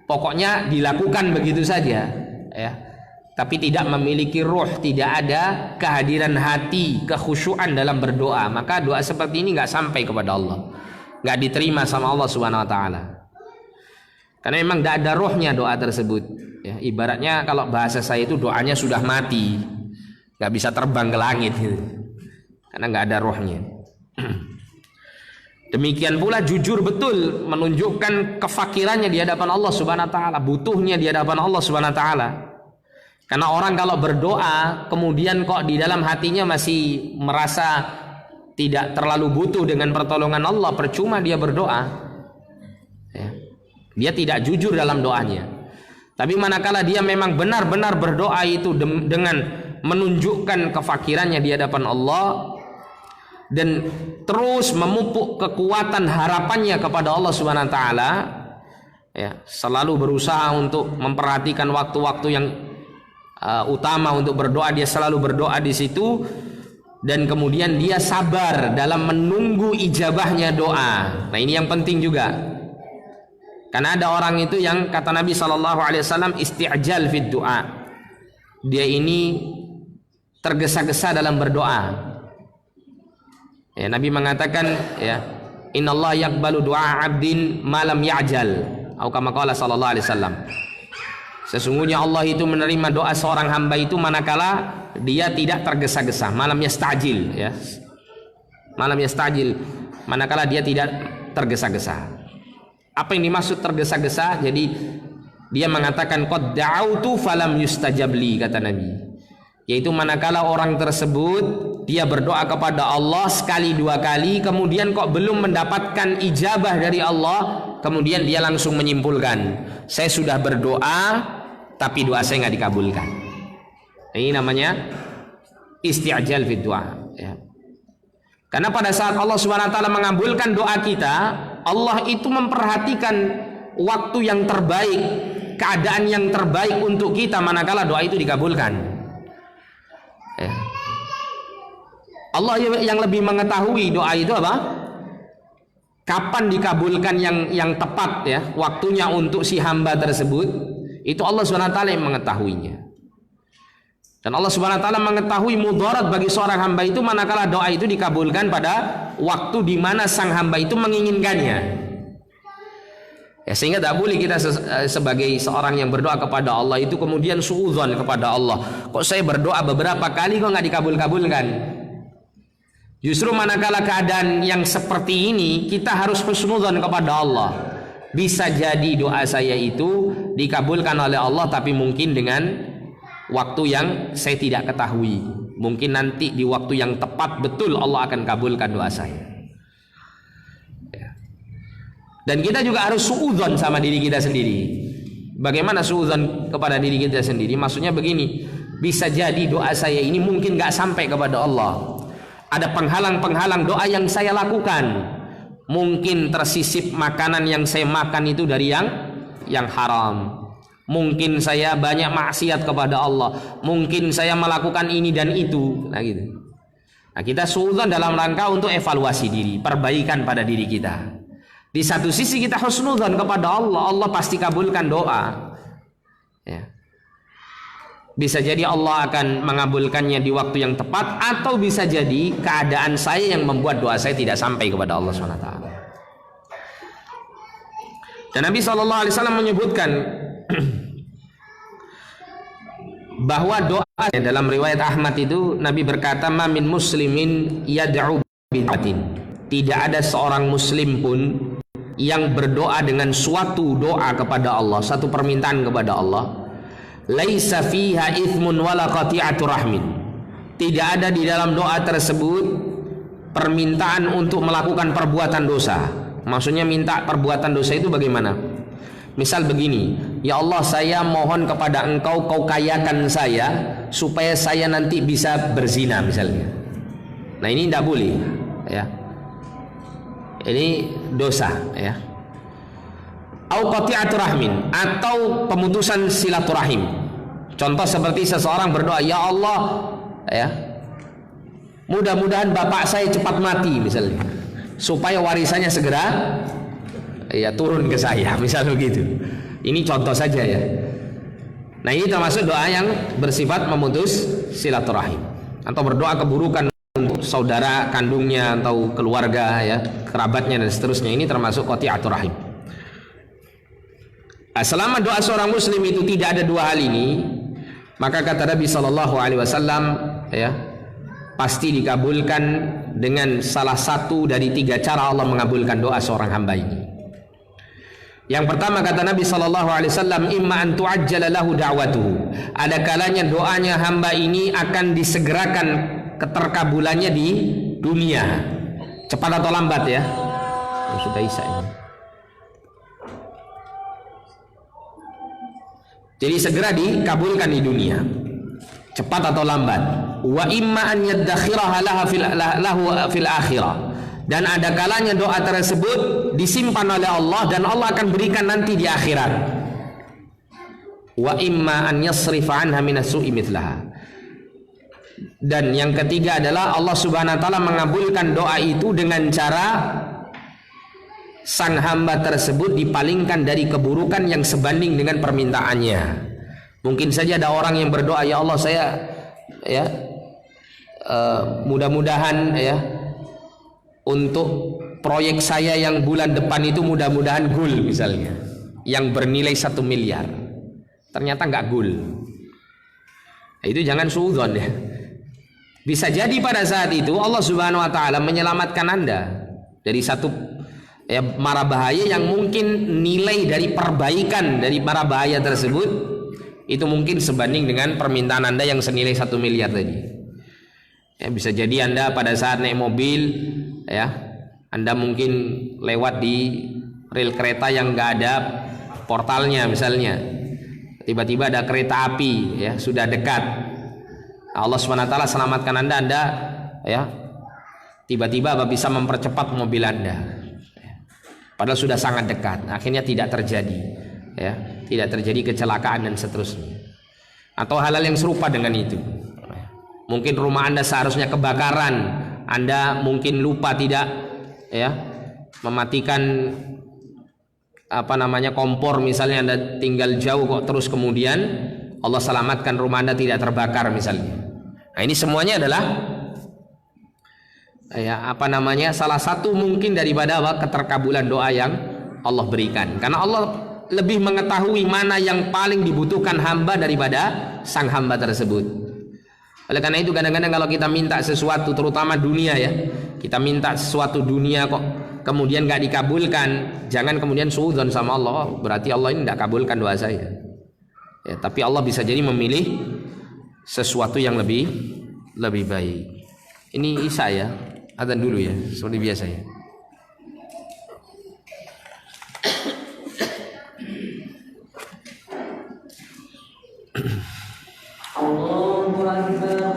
pokoknya dilakukan begitu saja, tapi tidak memiliki ruh, tidak ada kehadiran hati, kekhusyuan dalam berdoa, maka doa seperti ini nggak sampai kepada Allah, nggak diterima sama Allah Subhanahu wa taala. Karena memang tidak ada rohnya doa tersebut. Ibaratnya kalau bahasa saya itu doanya sudah mati, nggak bisa terbang ke langit gitu. Karena nggak ada rohnya. Demikian pula jujur betul menunjukkan kefakirannya di hadapan Allah Subhanahu wa taala, butuhnya di hadapan Allah Subhanahu wa taala. Karena orang kalau berdoa kemudian kok di dalam hatinya masih merasa tidak terlalu butuh dengan pertolongan Allah, percuma dia berdoa. Dia tidak jujur dalam doanya. Tapi manakala dia memang benar-benar berdoa itu dengan menunjukkan kefakirannya di hadapan Allah dan terus memupuk kekuatan harapannya kepada Allah Subhanahu wa taala, selalu berusaha untuk memperhatikan waktu-waktu yang utama untuk berdoa, dia selalu berdoa di situ, dan kemudian dia sabar dalam menunggu ijabahnya doa. Nah, ini yang penting juga, karena ada orang itu yang kata Nabi SAW isti'jal fid doa, dia ini tergesa-gesa dalam berdoa. Ya, Nabi mengatakan, ya, innallaha yaqbalu du'a 'abdin ma lam ya'jal, atau kama qala sallallahu alaihi wasallam. Sesungguhnya Allah itu menerima doa seorang hamba itu manakala dia tidak tergesa-gesa, malam yastajil, ya. Malam yastajil, manakala dia tidak tergesa-gesa. Apa yang dimaksud tergesa-gesa? Jadi dia mengatakan qad da'autu falam yustajab li, kata Nabi. Yaitu manakala orang tersebut dia berdoa kepada Allah sekali dua kali, kemudian kok belum mendapatkan ijabah dari Allah, kemudian dia langsung menyimpulkan, saya sudah berdoa tapi doa saya nggak dikabulkan. Ini namanya isti'jal fid du'a, ya. Karena pada saat Allah Subhanahu wa taala mengabulkan doa kita, Allah itu memperhatikan waktu yang terbaik, keadaan yang terbaik untuk kita manakala doa itu dikabulkan. Ya. Allah yang lebih mengetahui doa itu apa? Kapan dikabulkan yang tepat, ya, waktunya untuk si hamba tersebut, itu Allah SWT yang mengetahuinya. Dan Allah SWT mengetahui mudarat bagi seorang hamba itu manakala doa itu dikabulkan pada waktu di mana sang hamba itu menginginkannya. Ya, sehingga tak boleh kita sebagai seorang yang berdoa kepada Allah itu kemudian suudzon kepada Allah. Kok saya berdoa beberapa kali kok nggak dikabul-kabulkan? Justru manakala keadaan yang seperti ini, kita harus husnudzon kepada Allah. Bisa jadi doa saya itu dikabulkan oleh Allah, tapi mungkin dengan waktu yang saya tidak ketahui. Mungkin nanti di waktu yang tepat betul Allah akan kabulkan doa saya. Dan kita juga harus suudzon sama diri kita sendiri. Bagaimana suudzon kepada diri kita sendiri? Maksudnya begini, bisa jadi doa saya ini mungkin gak sampai kepada Allah. Ada penghalang-penghalang doa yang saya lakukan. Mungkin tersisip makanan yang saya makan itu dari yang haram. Mungkin saya banyak maksiat kepada Allah. Mungkin saya melakukan ini dan itu. Nah gitu. Nah, kita suudzon dalam rangka untuk evaluasi diri, perbaikan pada diri kita. Di satu sisi kita husnudzon kepada Allah, Allah pasti kabulkan doa, ya. Bisa jadi Allah akan mengabulkannya di waktu yang tepat, atau bisa jadi keadaan saya yang membuat doa saya tidak sampai kepada Allah SWT. Dan Nabi SAW menyebutkan bahwa doa dalam riwayat Ahmad itu, Nabi berkata, ma min muslimin yad'u bid'atin, tidak ada seorang muslim pun yang berdoa dengan suatu doa kepada Allah, satu permintaan kepada Allah, laisa fiha ithmun wala qati'atu rahmin, tidak ada di dalam doa tersebut permintaan untuk melakukan perbuatan dosa. Maksudnya minta perbuatan dosa itu bagaimana? Misal begini, ya Allah, saya mohon kepada engkau, kau kayakan saya supaya saya nanti bisa berzina misalnya. Nah, ini tidak boleh, ya. Ini dosa, ya. Au qati'atu rahmin, atau pemutusan silaturahim. Contoh seperti seseorang berdoa, ya Allah, ya, mudah-mudahan bapak saya cepat mati misalnya, supaya warisannya segera, ya, turun ke saya, misal begitu. Ini contoh saja, ya. Nah, ini termasuk doa yang bersifat memutus silaturahim, atau berdoa keburukan untuk saudara kandungnya atau keluarga, ya, kerabatnya dan seterusnya. Ini termasuk qati'atur rahim. Selama doa seorang muslim itu tidak ada dua hal ini, maka kata Nabi SAW, ya, pasti dikabulkan dengan salah satu dari tiga cara Allah mengabulkan doa seorang hamba ini. Yang pertama kata Nabi SAW, imma an tu'ajjala lahu da'watuhu, ada kalanya doanya hamba ini akan disegerakan keterkabulannya di dunia, cepat atau lambat, ya. Sudah Isya ini. Jadi segera dikabulkan di dunia, cepat atau lambat. Wa imma an yaddakhiraha lahu fil akhirah, dan ada kalanya doa tersebut disimpan oleh Allah dan Allah akan berikan nanti di akhirat. wa imma an yasrifa anha minasu'i mithlaha. Dan yang ketiga adalah Allah Subhanahu wa taala mengabulkan doa itu dengan cara sang hamba tersebut dipalingkan dari keburukan yang sebanding dengan permintaannya. Mungkin saja ada orang yang berdoa, ya Allah saya ya mudah-mudahan ya untuk proyek saya yang bulan depan itu mudah-mudahan gul misalnya, yang bernilai 1 miliar. Ternyata nggak gul. Itu jangan suudzon ya. Bisa jadi pada saat itu Allah Subhanahu wa taala menyelamatkan Anda dari satu ya mara bahaya yang mungkin nilai dari perbaikan dari mara bahaya tersebut itu mungkin sebanding dengan permintaan Anda yang senilai 1 miliar tadi. Ya, bisa jadi Anda pada saat naik mobil ya, Anda mungkin lewat di rel kereta yang nggak ada portalnya misalnya. Tiba-tiba ada kereta api ya sudah dekat. Allah SWT selamatkan Anda ya tiba-tiba bisa mempercepat mobil Anda padahal sudah sangat dekat, akhirnya tidak terjadi ya, tidak terjadi kecelakaan dan seterusnya, atau hal-hal yang serupa dengan itu. Mungkin rumah Anda seharusnya kebakaran, Anda mungkin lupa tidak ya mematikan kompor misalnya, Anda tinggal jauh kok terus kemudian Allah selamatkan rumah Anda tidak terbakar misalnya. Nah, ini semuanya adalah ya salah satu mungkin daripada keterkabulan doa yang Allah berikan. Karena Allah lebih mengetahui mana yang paling dibutuhkan hamba daripada sang hamba tersebut. Oleh karena itu kadang-kadang kalau kita minta sesuatu, terutama dunia ya, kita minta sesuatu dunia kok kemudian nggak dikabulkan, jangan kemudian suudzon sama Allah, berarti Allah ini tidak kabulkan doa saya. Ya, tapi Allah bisa jadi memilih sesuatu yang lebih baik. Ini Isa ya, adzan dulu ya, seperti biasa ya. Allahu Akbar,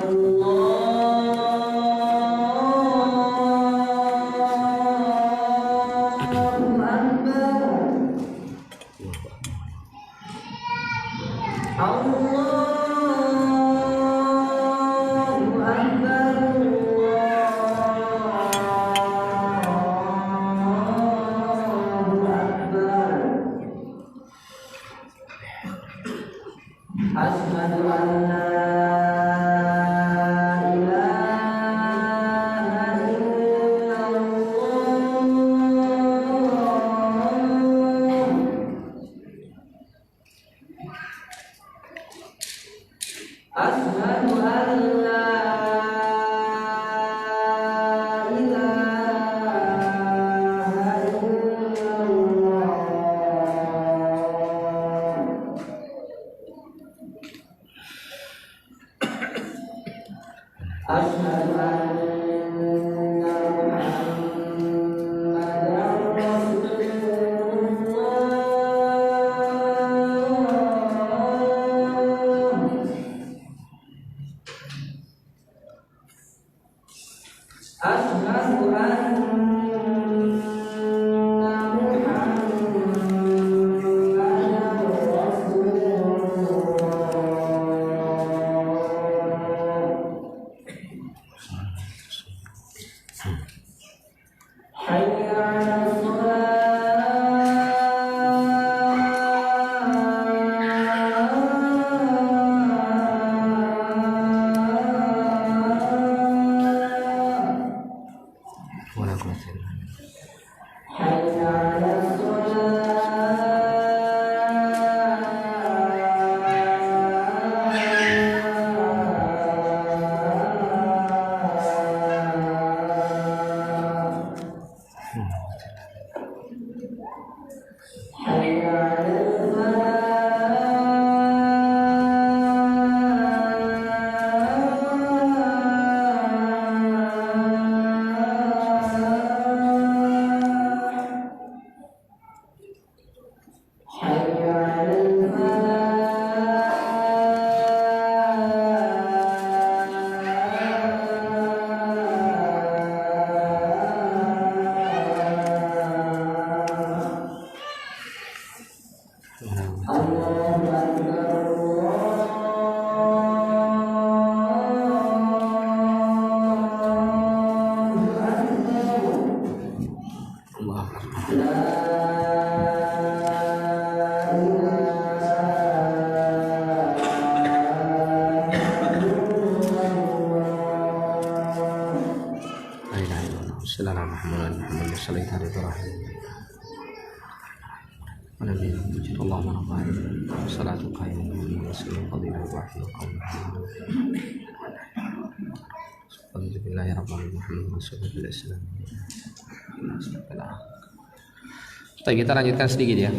Kita lanjutkan sedikit ya.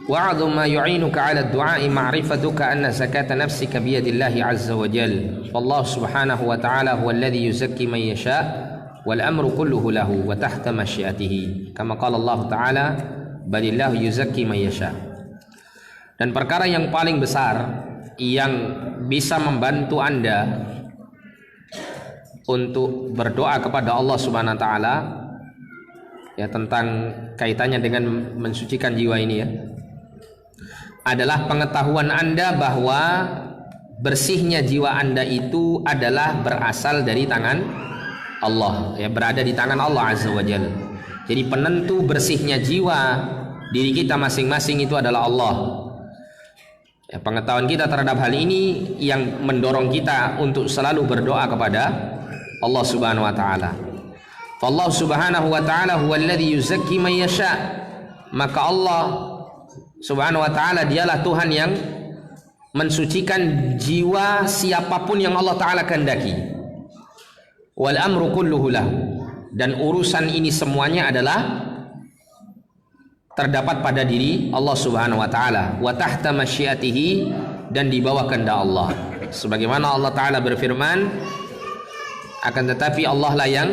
Wa'adhu ma yu'inuka 'ala ad-du'a'i ma'rifatuka anna zakata nafsika bi yadillahi 'azza wa jalla. Wallahu subhanahu wa ta'ala huwa alladhi yuzakki man yasha' wal amru kulluhu lahu wa tahta masyiatihi. Kama qala Allah ta'ala balillahu yuzakki man yasha'. Dan perkara yang paling besar yang bisa membantu Anda untuk berdoa kepada Allah Subhanahu wa taala ya tentang kaitannya dengan mensucikan jiwa ini ya, adalah pengetahuan Anda bahwa bersihnya jiwa Anda itu adalah berasal dari tangan Allah ya, berada di tangan Allah Azza wa Jalla. Jadi penentu bersihnya jiwa diri kita masing-masing itu adalah Allah. Ya, pengetahuan kita terhadap hal ini yang mendorong kita untuk selalu berdoa kepada Allah Subhanahu wa taala. Allah Subhanahu wa taala huwa alladhi yuzakki man yasha. Maka Allah Subhanahu wa taala dialah Tuhan yang mensucikan jiwa siapapun yang Allah taala kehendaki. Wal amru kulluhu lahu. Dan urusan ini semuanya adalah terdapat pada diri Allah Subhanahu wa taala, wa tahta masyiatihi, dan di bawah kehendak Allah. Sebagaimana Allah taala berfirman, akan tetapi Allah lah yang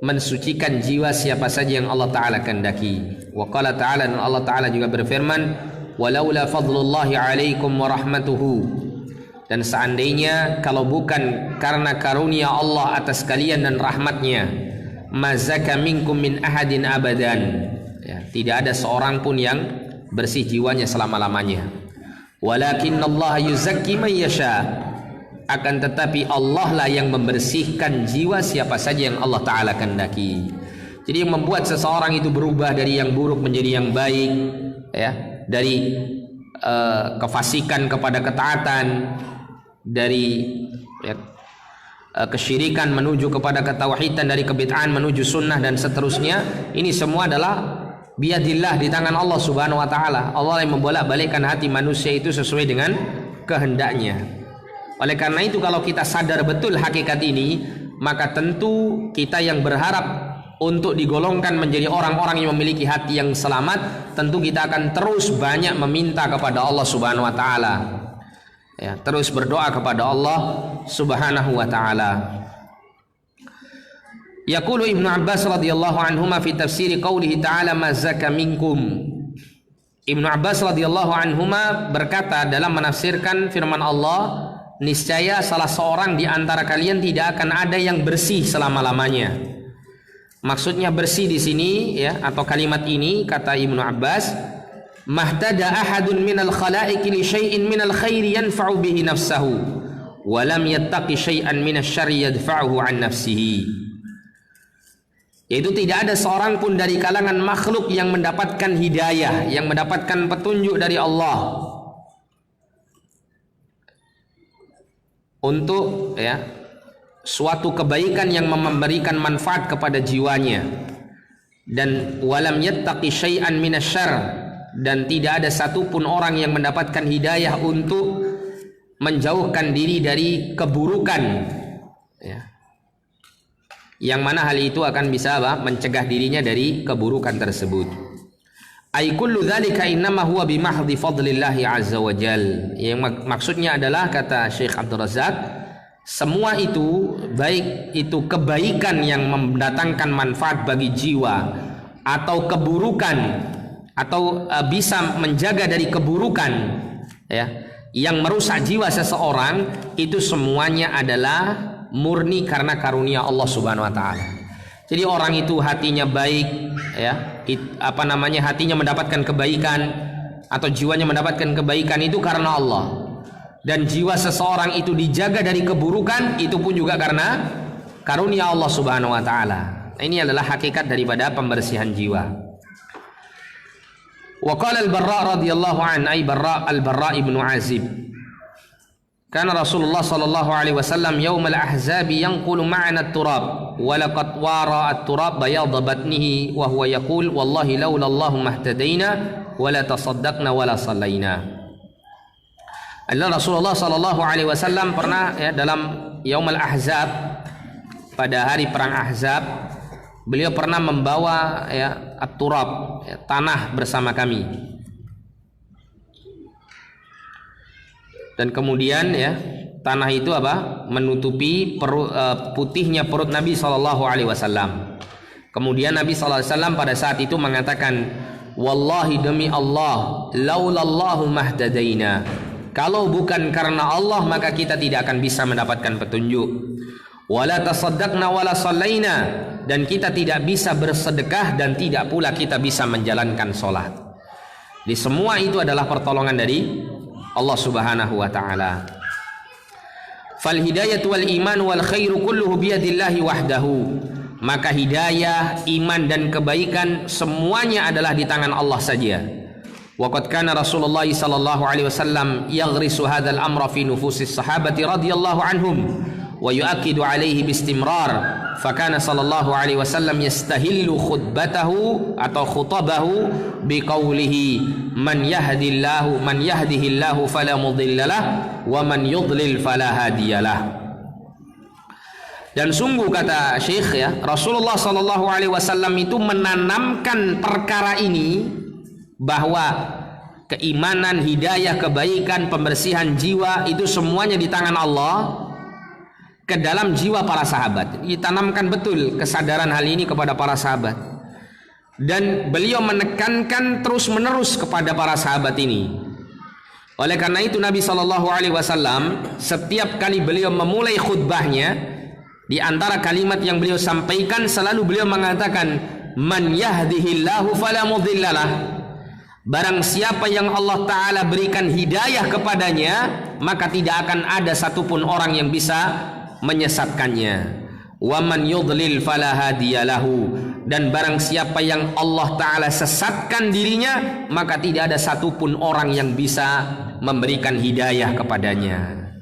mensucikan jiwa siapa saja yang Allah taala kehendaki. Wa qala ta'ala, dan Allah taala juga berfirman, walaula fadlullahi 'alaikum wa rahmatuhu. Dan seandainya kalau bukan karena karunia Allah atas kalian dan rahmatnya, mazaka minkum min ahadin abadan. Ya, tidak ada seorang pun yang bersih jiwanya selama-lamanya. Walakinnallaha yuzakki man yasha. Akan tetapi Allah lah yang membersihkan jiwa siapa saja yang Allah taala kehendaki. Jadi yang membuat seseorang itu berubah dari yang buruk menjadi yang baik ya, dari kefasikan kepada ketaatan, dari ya, kesyirikan menuju kepada ketauhidan, dari kebid'ahan menuju sunnah dan seterusnya. Ini semua adalah biadillah, di tangan Allah Subhanahu wa taala. Allah yang membolak-balikkan hati manusia itu sesuai dengan kehendaknya. Oleh karena itu kalau kita sadar betul hakikat ini, maka tentu kita yang berharap untuk digolongkan menjadi orang-orang yang memiliki hati yang selamat, tentu kita akan terus banyak meminta kepada Allah Subhanahu wa taala. Ya, terus berdoa kepada Allah Subhanahu wa taala. Yaqulu Ibnu Abbas radhiyallahu anhuma fi tafsir qaulihi ta'ala ma zaka minkum. Ibnu Abbas radhiyallahu anhuma berkata dalam menafsirkan firman Allah, niscaya salah seorang di antara kalian tidak akan ada yang bersih selama-lamanya. Maksudnya bersih di sini ya, atau kalimat ini kata Ibnu Abbas, mahtada ahadun minal khalaiqi li syai'in minal khairi yanfa'u bihi nafsahu wa lam yattaqi syai'an minasyarri yadfa'uhu an nafsihi. Yaitu tidak ada seorang pun dari kalangan makhluk yang mendapatkan hidayah, yang mendapatkan petunjuk dari Allah untuk ya suatu kebaikan yang memberikan manfaat kepada jiwanya, dan walam yattaqi syai'an minasyarr, dan tidak ada satupun orang yang mendapatkan hidayah untuk menjauhkan diri dari keburukan ya, yang mana hal itu akan bisa mencegah dirinya dari keburukan tersebut. Ai kullu dzalika innama huwa bi mahdhi fadlillahi azza wa jal. Yang maksudnya adalah kata Syekh Abdul Razak, semua itu baik itu kebaikan yang mendatangkan manfaat bagi jiwa atau keburukan atau bisa menjaga dari keburukan ya yang merusak jiwa seseorang, itu semuanya adalah murni karena karunia Allah Subhanahu wa taala. Jadi orang itu hatinya baik ya, hatinya mendapatkan kebaikan atau jiwanya mendapatkan kebaikan itu karena Allah. Dan jiwa seseorang itu dijaga dari keburukan, itu pun juga karena karunia Allah Subhanahu wa taala. Ini adalah hakikat daripada pembersihan jiwa. Wa qala al-Barra radhiyallahu an, ay al-Barra ibnu Azib. Kana Rasulullah sallallahu alaihi wasallam yaum al-ahzab yanqulu ma'ana at-turab wa laqad wara at-turab bayad batnihi wa huwa yaqul wallahi laula Allahumma ihtadaina wa la tasaddaqna wa la sallaina. Rasulullah sallallahu alaihi wasallam pernah dalam yaum al-ahzab, pada hari perang Ahzab, beliau pernah membawa at-turab, tanah bersama kami. Dan kemudian tanah itu menutupi putihnya perut Nabi SAW. Kemudian Nabi SAW pada saat itu mengatakan, wallahi demi Allah, laulallahu mahtadaina. Kalau bukan karena Allah maka kita tidak akan bisa mendapatkan petunjuk. Wala tasaddaqna wala sallaina, dan kita tidak bisa bersedekah dan tidak pula kita bisa menjalankan sholat. Di semua itu adalah pertolongan dari Allah Subhanahu wa taala. Fal hidayatu wal iman wal khairu kulluhu biyadillahi wahdahu. Maka hidayah, iman dan kebaikan semuanya adalah di tangan Allah saja. Wa qad kana Rasulullah sallallahu alaihi wasallam yaghrisu hadzal amra fi nufusis sahabati radhiyallahu anhum wa yu'akkidu alaihi bistimrar. Fakana sallallahu alaihi wasallam yastahillu khutbatahu atau khutabahu biqaulihi man yahdihillahu fala mudhillalah wa man yudlil fala hadiyalah. Dan sungguh kata Syekh Rasulullah sallallahu alaihi wasallam itu menanamkan perkara ini, bahwa keimanan, hidayah, kebaikan, pembersihan jiwa itu semuanya di tangan Allah, ke dalam jiwa para sahabat. Ditanamkan betul kesadaran hal ini kepada para sahabat. Dan beliau menekankan terus menerus kepada para sahabat ini. Oleh karena itu Nabi SAW setiap kali beliau memulai khutbahnya, di antara kalimat yang beliau sampaikan selalu beliau mengatakan, man yahdihillahu fala mudhillalah. Barang siapa yang Allah Ta'ala berikan hidayah kepadanya, maka tidak akan ada satupun orang yang bisa menyesatkannya. Wa man yudlil fala hadiyalahu. Dan barang siapa yang Allah Ta'ala sesatkan dirinya, maka tidak ada satupun orang yang bisa memberikan hidayah kepadanya.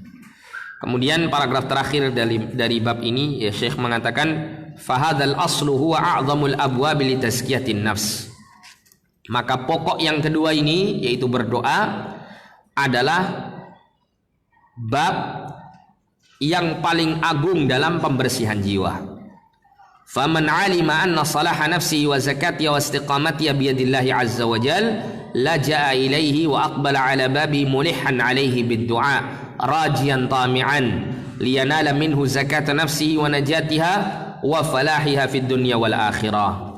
Kemudian paragraf terakhir dari bab ini, Syekh mengatakan, fahadzal aslu huwa a'zamul abwab li tazkiyatin nafs. Maka pokok yang kedua ini, yaitu berdoa, adalah bab yang paling agung dalam pembersihan jiwa. Faman alima anna salaha nafsihi wa zakatiha wa istiqamatiha biyadillahi azza wa jal laja'a ilaihi wa aqbala ala babi mulihan alaihi bid-du'a rajiyan tami'an liyanala minhu zakata nafsihi wa najatiha wa falahiha fid dunya wal akhirah.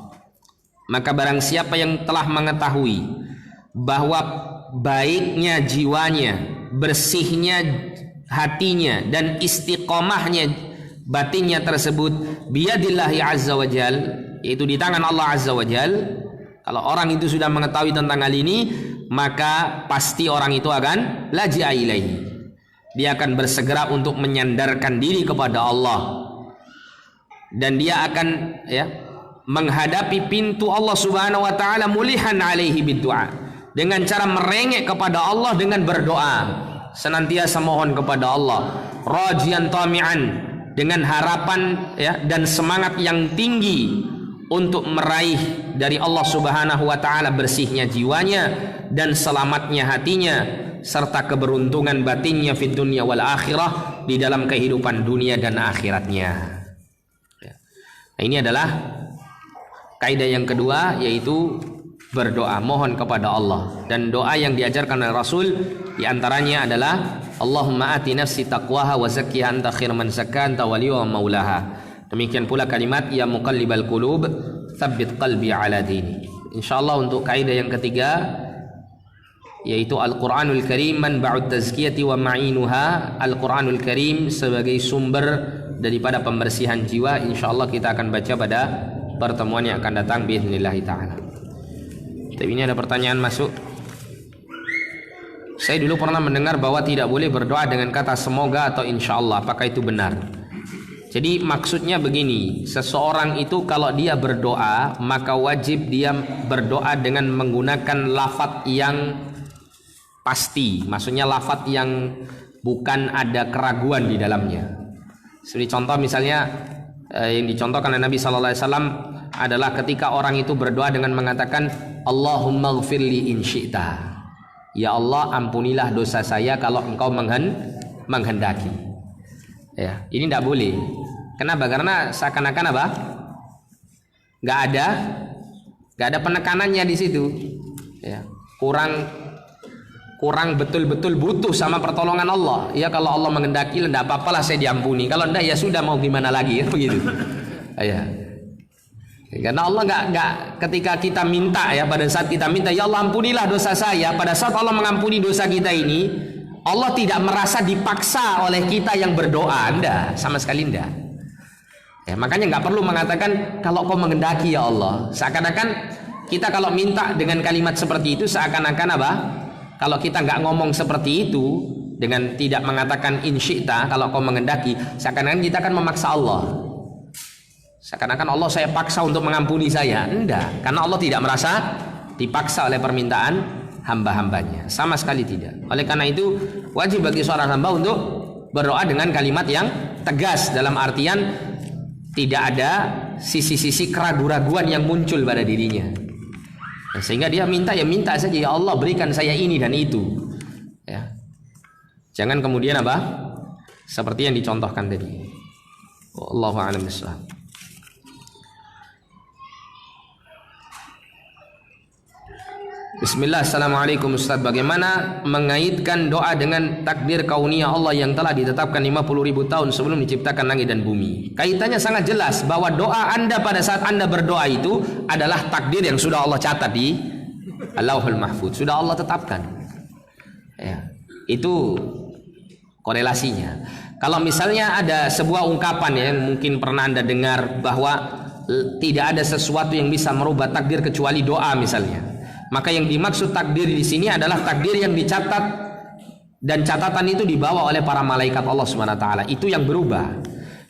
Maka barang siapa yang telah mengetahui bahwa baiknya jiwanya, bersihnya hatinya, dan istiqomahnya batinnya tersebut biyadillahi azza wa jal, yaitu di tangan Allah azza wa jal. Kalau orang itu sudah mengetahui tentang hal ini, maka pasti orang itu akan laji'a ilaihi, dia akan bersegera untuk menyandarkan diri kepada Allah, dan dia akan menghadapi pintu Allah Subhanahu wa taala mulihan alaihi biddu'a, dengan cara merengek kepada Allah dengan berdoa, senantiasa mohon kepada Allah, rajian tami'an, dengan harapan dan semangat yang tinggi untuk meraih dari Allah Subhanahu wa taala bersihnya jiwanya dan selamatnya hatinya serta keberuntungan batinnya fid dunya wal akhirah, di dalam kehidupan dunia dan akhiratnya. Nah, ini adalah kaidah yang kedua, yaitu berdoa, mohon kepada Allah. Dan doa yang diajarkan oleh Rasul diantaranya adalah Allahumma ati nafsi taqwaha wa zakkiha anta khairu man zakkaha anta waliyuha wa maulaha. Demikian pula kalimat ya muqallibal qulub tsabbit qalbi ala dini. Insyaallah untuk kaidah yang ketiga, yaitu Al-Qur'anul Karim manba'ut tazkiyati wa ma'inuha. Al-Qur'anul Karim sebagai sumber daripada pembersihan jiwa, insyaallah kita akan baca pada pertemuan yang akan datang biidznillah taala. Tapi ini ada pertanyaan masuk. Saya dulu pernah mendengar bahwa tidak boleh berdoa dengan kata semoga atau insyaallah. Apakah itu benar? Jadi maksudnya begini, seseorang itu kalau dia berdoa maka wajib dia berdoa dengan menggunakan lafadz yang pasti. Maksudnya lafadz yang bukan ada keraguan di dalamnya. Seperti contoh misalnya yang dicontohkan oleh Nabi SAW adalah ketika orang itu berdoa dengan mengatakan Allahumma ghfirli in syi'ta. Ya Allah, ampunilah dosa saya kalau engkau menghendaki. Ya, ini tidak boleh. Kenapa? Karena seakan-akan apa? Nggak ada penekanannya di situ. Ya, kurang betul-betul butuh sama pertolongan Allah. Ya kalau Allah menghendaki, tidak apa-apalah saya diampuni. Kalau tidak ya sudah, mau gimana lagi, begitu. Ya. Karena Allah nggak ketika kita minta, ya pada saat kita minta ya Allah ampunilah dosa saya, pada saat Allah mengampuni dosa kita ini, Allah tidak merasa dipaksa oleh kita yang berdoa, enggak, sama sekali enggak. Ya, makanya nggak perlu mengatakan kalau kau menghendaki ya Allah. Seakan-akan kita kalau minta dengan kalimat seperti itu seakan-akan apa? Kalau kita nggak ngomong seperti itu dengan tidak mengatakan in syi'ta, kalau kau menghendaki, seakan-akan kita akan memaksa Allah. Seakan-akan Allah saya paksa untuk mengampuni saya. Enggak, karena Allah tidak merasa dipaksa oleh permintaan hamba-hambanya, sama sekali tidak. Oleh karena itu wajib bagi seorang hamba untuk berdoa dengan kalimat yang tegas, dalam artian tidak ada sisi-sisi keraguan-raguan yang muncul pada dirinya. Sehingga dia minta ya minta saja, ya Allah berikan saya ini dan itu. Ya. Jangan kemudian apa? Seperti yang dicontohkan tadi. Wallahu a'lam bishawab. Bismillah, assalamualaikum Ustaz. Bagaimana mengaitkan doa dengan takdir kauniyah Allah yang telah ditetapkan 50.000 tahun sebelum diciptakan langit dan bumi? Kaitannya sangat jelas bahwa doa Anda pada saat Anda berdoa itu adalah takdir yang sudah Allah catat di Lauhul Mahfuz, sudah Allah tetapkan. Ya, itu korelasinya. Kalau misalnya ada sebuah ungkapan yang mungkin pernah Anda dengar bahwa tidak ada sesuatu yang bisa merubah takdir kecuali doa misalnya. Maka yang dimaksud takdir di sini adalah takdir yang dicatat dan catatan itu dibawa oleh para malaikat Allah Subhanahu wa taala. Itu yang berubah.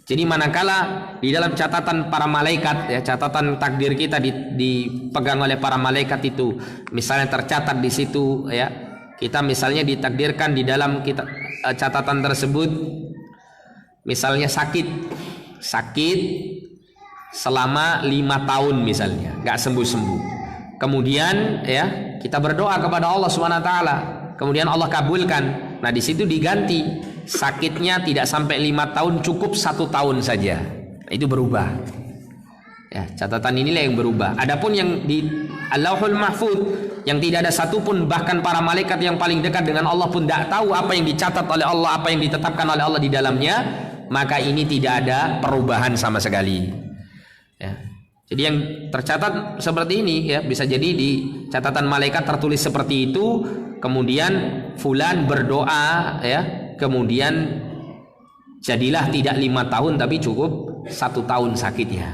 Jadi manakala di dalam catatan para malaikat, ya catatan takdir kita dipegang oleh para malaikat itu, misalnya tercatat di situ, ya kita misalnya ditakdirkan di dalam kita catatan tersebut, misalnya sakit selama 5 tahun misalnya, nggak sembuh-sembuh. Kemudian ya kita berdoa kepada Allah Subhanahu wa taala, kemudian Allah kabulkan. Nah di situ diganti sakitnya tidak sampai 5 tahun, cukup 1 tahun saja. Nah, itu berubah. Ya, catatan inilah yang berubah. Adapun yang di Lauhul Mahfuz yang tidak ada satupun, bahkan para malaikat yang paling dekat dengan Allah pun tidak tahu apa yang dicatat oleh Allah, apa yang ditetapkan oleh Allah di dalamnya, maka ini tidak ada perubahan sama sekali. Ya. Jadi yang tercatat seperti ini, ya bisa jadi di catatan malaikat tertulis seperti itu, kemudian fulan berdoa, ya kemudian jadilah tidak 5 tahun tapi cukup 1 tahun sakitnya.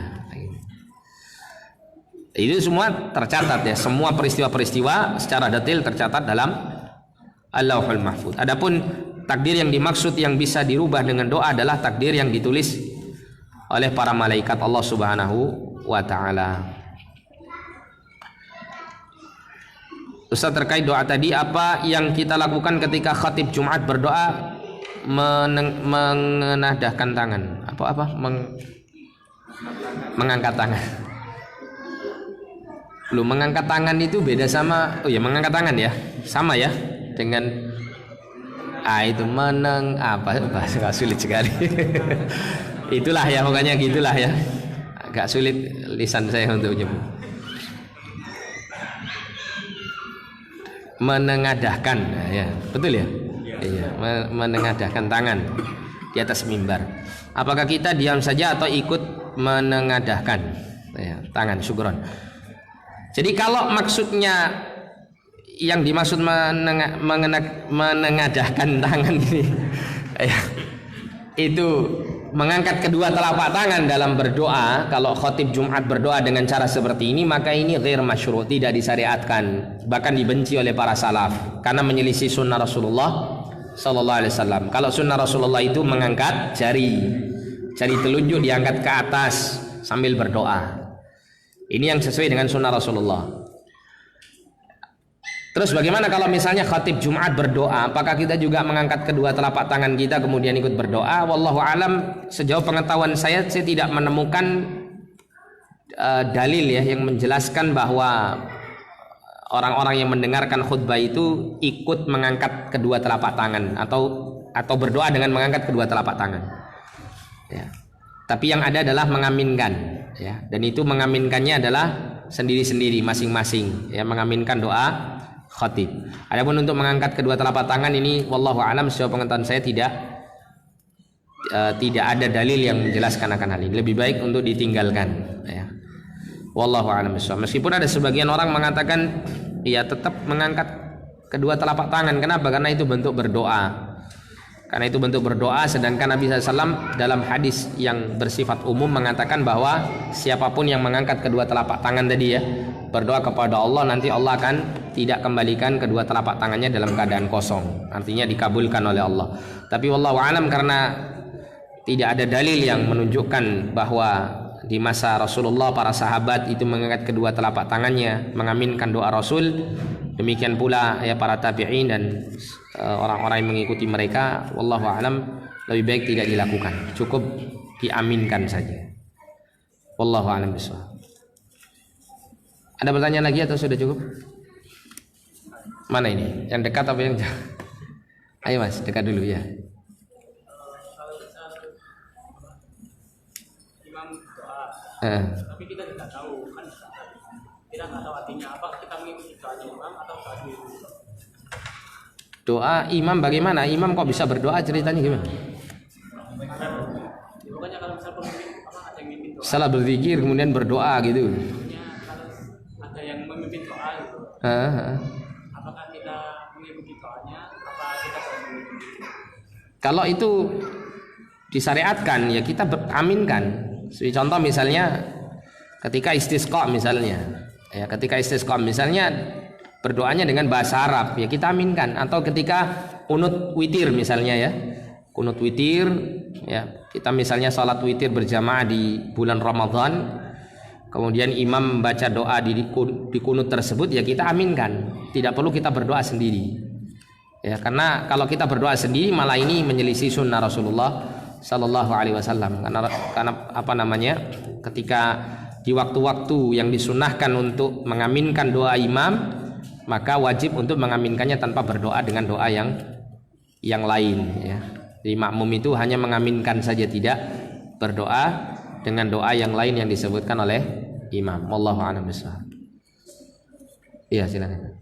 Itu semua tercatat, ya, semua peristiwa-peristiwa secara detail tercatat dalam Lauhul Mahfuz. Adapun takdir yang dimaksud yang bisa dirubah dengan doa adalah takdir yang ditulis oleh para malaikat Allah Subhanahu wa ta'ala. Ustaz, terkait doa tadi, apa yang kita lakukan ketika khatib Jumat berdoa mengenadahkan tangan? Mengangkat tangan. Belum, mengangkat tangan itu beda sama, oh ya mengangkat tangan ya, sama ya dengan itu bahasa sulit sekali. Itulah ya, pokoknya gitulah ya. Agak sulit lisan saya untuk menyebut. Menengadahkan, ya betul ya. Iya, menengadahkan tangan di atas mimbar. Apakah kita diam saja atau ikut menengadahkan tangan? Syukron. Jadi kalau maksudnya yang dimaksud menengadahkan tangan ini, itu mengangkat kedua telapak tangan dalam berdoa. Kalau khatib Jumat berdoa dengan cara seperti ini, maka ini ghair masyru', tidak disyariatkan, bahkan dibenci oleh para salaf karena menyelisih sunnah Rasulullah sallallahu alaihi wasallam. Kalau sunnah Rasulullah itu mengangkat jari, jari telunjuk diangkat ke atas sambil berdoa. Ini yang sesuai dengan sunnah Rasulullah. Terus bagaimana kalau misalnya khatib Jumat berdoa, apakah kita juga mengangkat kedua telapak tangan kita kemudian ikut berdoa? Wallahu alam, sejauh pengetahuan saya tidak menemukan dalil ya yang menjelaskan bahwa orang-orang yang mendengarkan khutbah itu ikut mengangkat kedua telapak tangan atau berdoa dengan mengangkat kedua telapak tangan. Ya. Tapi yang ada adalah mengaminkan, ya. Dan itu mengaminkannya adalah sendiri-sendiri, masing-masing, ya, mengaminkan doa khatib. Adapun untuk mengangkat kedua telapak tangan ini, wallahu alam, sejauh pengetahuan saya tidak ada dalil yang menjelaskan akan hal ini. Lebih baik untuk ditinggalkan, ya. Wallahu a'lam bishawab. Meskipun ada sebagian orang mengatakan ya tetap mengangkat kedua telapak tangan. Kenapa? Karena itu bentuk berdoa. Karena itu bentuk berdoa, sedangkan Nabi SAW dalam hadis yang bersifat umum mengatakan bahwa siapapun yang mengangkat kedua telapak tangan tadi ya, berdoa kepada Allah, nanti Allah akan tidak kembalikan kedua telapak tangannya dalam keadaan kosong. Artinya dikabulkan oleh Allah. Tapi wallahu a'lam, karena tidak ada dalil yang menunjukkan bahwa di masa Rasulullah para sahabat itu mengangkat kedua telapak tangannya mengaminkan doa Rasul, demikian pula ya para tabi'in dan orang-orang yang mengikuti mereka, wallahu a'lam, lebih baik tidak dilakukan, cukup diaminkan saja. Wallahu a'lam bishawab. Ada pertanyaan lagi atau sudah cukup? Mana ini? Yang dekat apa yang jauh? Ayo Mas, dekat dulu ya. Tapi kita tidak tahu kan, kita nggak tahu artinya apa, kita mengikuti doa imam atau doa diri. Doa imam bagaimana? Imam kok bisa berdoa, ceritanya gimana? Pokoknya kalau misal pemimpin ada yang memimpin doa, salah berzikir kemudian berdoa gitu. Kalau ada yang memimpin doa gitu, apakah kita mengikuti doanya, apa kita harus mengikuti? Kalau itu disyariatkan ya kita aminkan. Contoh misalnya ketika istisqa misalnya, ya ketika istisqa misalnya berdoanya dengan bahasa Arab ya kita aminkan, atau ketika kunut witir misalnya ya, kunut witir ya, kita misalnya salat witir berjamaah di bulan Ramadan, kemudian imam membaca doa di kunut tersebut ya kita aminkan, tidak perlu kita berdoa sendiri ya, karena kalau kita berdoa sendiri malah ini menyelisih sunnah Rasulullah Sallallahu Alaihi Wasallam, karena apa namanya, ketika di waktu-waktu yang disunahkan untuk mengaminkan doa imam, maka wajib untuk mengaminkannya tanpa berdoa dengan doa yang lain ya. Di makmum itu hanya mengaminkan saja, tidak berdoa dengan doa yang lain yang disebutkan oleh imam. Wallahu a'lam bishawab. Iya, silakan.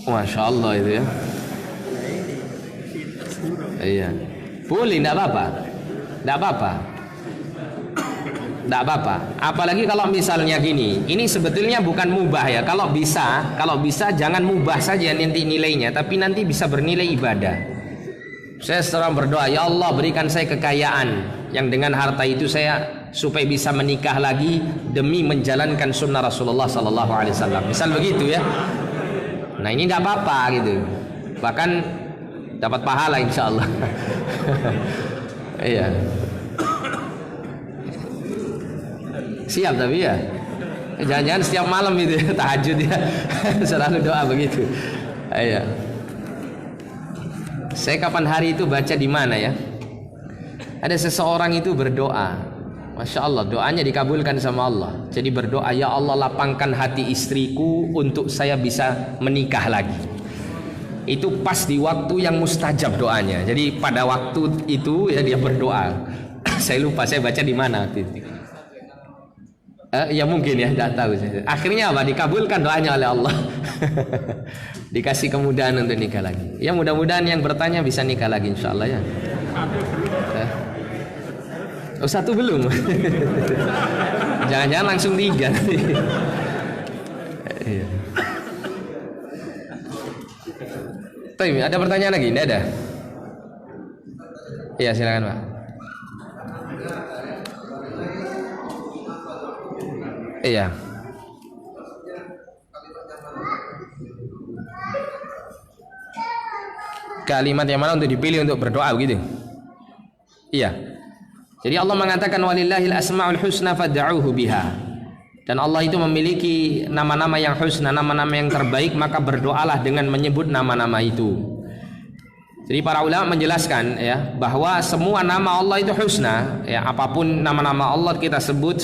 Masya Allah itu ya. Iya. Boleh, tidak apa-apa. Tidak apa-apa. Tidak apa-apa. Apalagi kalau misalnya gini, ini sebetulnya bukan mubah ya. Kalau bisa jangan mubah saja nanti nilainya, tapi nanti bisa bernilai ibadah. Saya setelah berdoa, ya Allah berikan saya kekayaan yang dengan harta itu saya supaya bisa menikah lagi demi menjalankan sunnah Rasulullah Sallallahu Alaihi Wasallam. Misal begitu ya. Nah ini tidak apa-apa gitu, bahkan dapat pahala insya Allah. Iya. Siap tapi ya, jangan-jangan setiap malam itu tahajud ya, selalu doa begitu. Iya. Saya kapan hari itu baca di mana ya? Ada seseorang itu berdoa. Masya Allah, doanya dikabulkan sama Allah. Jadi berdoa, ya Allah lapangkan hati istriku untuk saya bisa menikah lagi. Itu pas di waktu yang mustajab doanya. Jadi pada waktu itu ya dia berdoa. Saya lupa saya baca di mana waktu itu. Ya mungkin ya, tidak tahu. Akhirnya apa? Dikabulkan doanya oleh Allah. Dikasih kemudahan untuk nikah lagi. Ya mudah-mudahan yang bertanya bisa nikah lagi insya Allah ya. Oh satu belum. Jangan-jangan langsung 3. Iya. Tapi ada pertanyaan lagi? Tidak ada? Iya silakan Pak. Iya. kalimat yang mana untuk dipilih untuk berdoa gitu. Iya. Jadi Allah mengatakan walillahil asmaul husna fad'uuhu biha. Dan Allah itu memiliki nama-nama yang husna, nama-nama yang terbaik, maka berdoalah dengan menyebut nama-nama itu. Jadi para ulama menjelaskan ya bahwa semua nama Allah itu husna, ya apapun nama-nama Allah kita sebut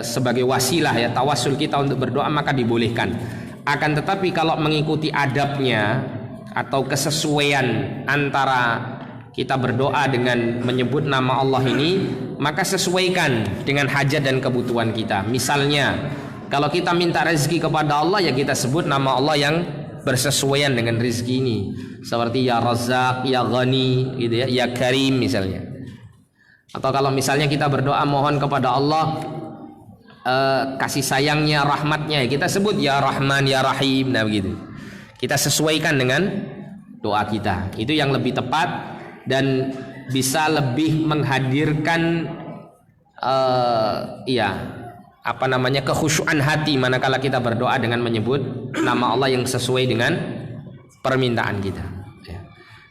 sebagai wasilah ya tawassul kita untuk berdoa maka dibolehkan. Akan tetapi kalau mengikuti adabnya atau kesesuaian antara kita berdoa dengan menyebut nama Allah ini, maka sesuaikan dengan hajat dan kebutuhan kita. Misalnya kalau kita minta rezeki kepada Allah ya kita sebut nama Allah yang bersesuaian dengan rezeki ini, seperti ya Razzaq, ya Ghani gitu ya, ya Karim misalnya. Atau kalau misalnya kita berdoa mohon kepada Allah kasih sayangnya, rahmatnya, kita sebut ya Rahman, ya Rahim. Nah begitu. Kita sesuaikan dengan doa kita. Itu yang lebih tepat dan bisa lebih menghadirkan kekhusyuan hati manakala kita berdoa dengan menyebut nama Allah yang sesuai dengan permintaan kita.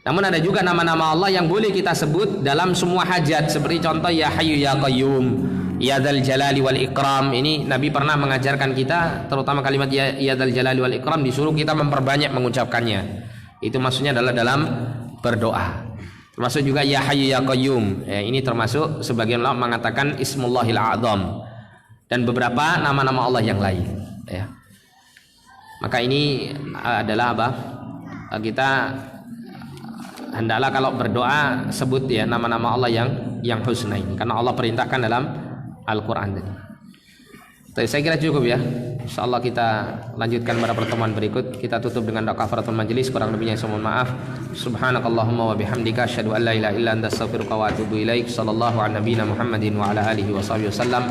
Namun ada juga nama-nama Allah yang boleh kita sebut dalam semua hajat, seperti contoh ya Hayyu ya Qayyum, ya Dzal Jalali wal Ikram. Ini Nabi pernah mengajarkan kita, terutama kalimat ya Dzal Jalali wal Ikram disuruh kita memperbanyak mengucapkannya. Itu maksudnya adalah dalam berdoa. Termasuk juga ya Hayyu ya Qayyum. Ya, ini termasuk sebagian ulama mengatakan Ismullahil A'zam dan beberapa nama-nama Allah yang lain. Ya. Maka ini adalah apa? Kita hendaklah kalau berdoa sebut ya nama-nama Allah yang husna ini, karena Allah perintahkan dalam Al-Quran tadi. Tapi saya kira cukup ya. Insyaallah kita lanjutkan pada pertemuan berikut. Kita tutup dengan doa kafaratul majelis, kurang lebihnya saya mohon maaf. Subhanakallahumma wa bihamdika asyhadu an la ilaha illa anta astaghfiruka wa atubu ilaik. Sallallahu ala nabiyyina Muhammadin wa ala alihi wa sahbihi wasallam.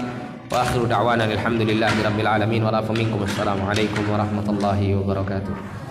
Wa akhiru da'wana alhamdulillahi rabbil alamin wa la minkum. Assalamualaikum warahmatullahi wabarakatuh.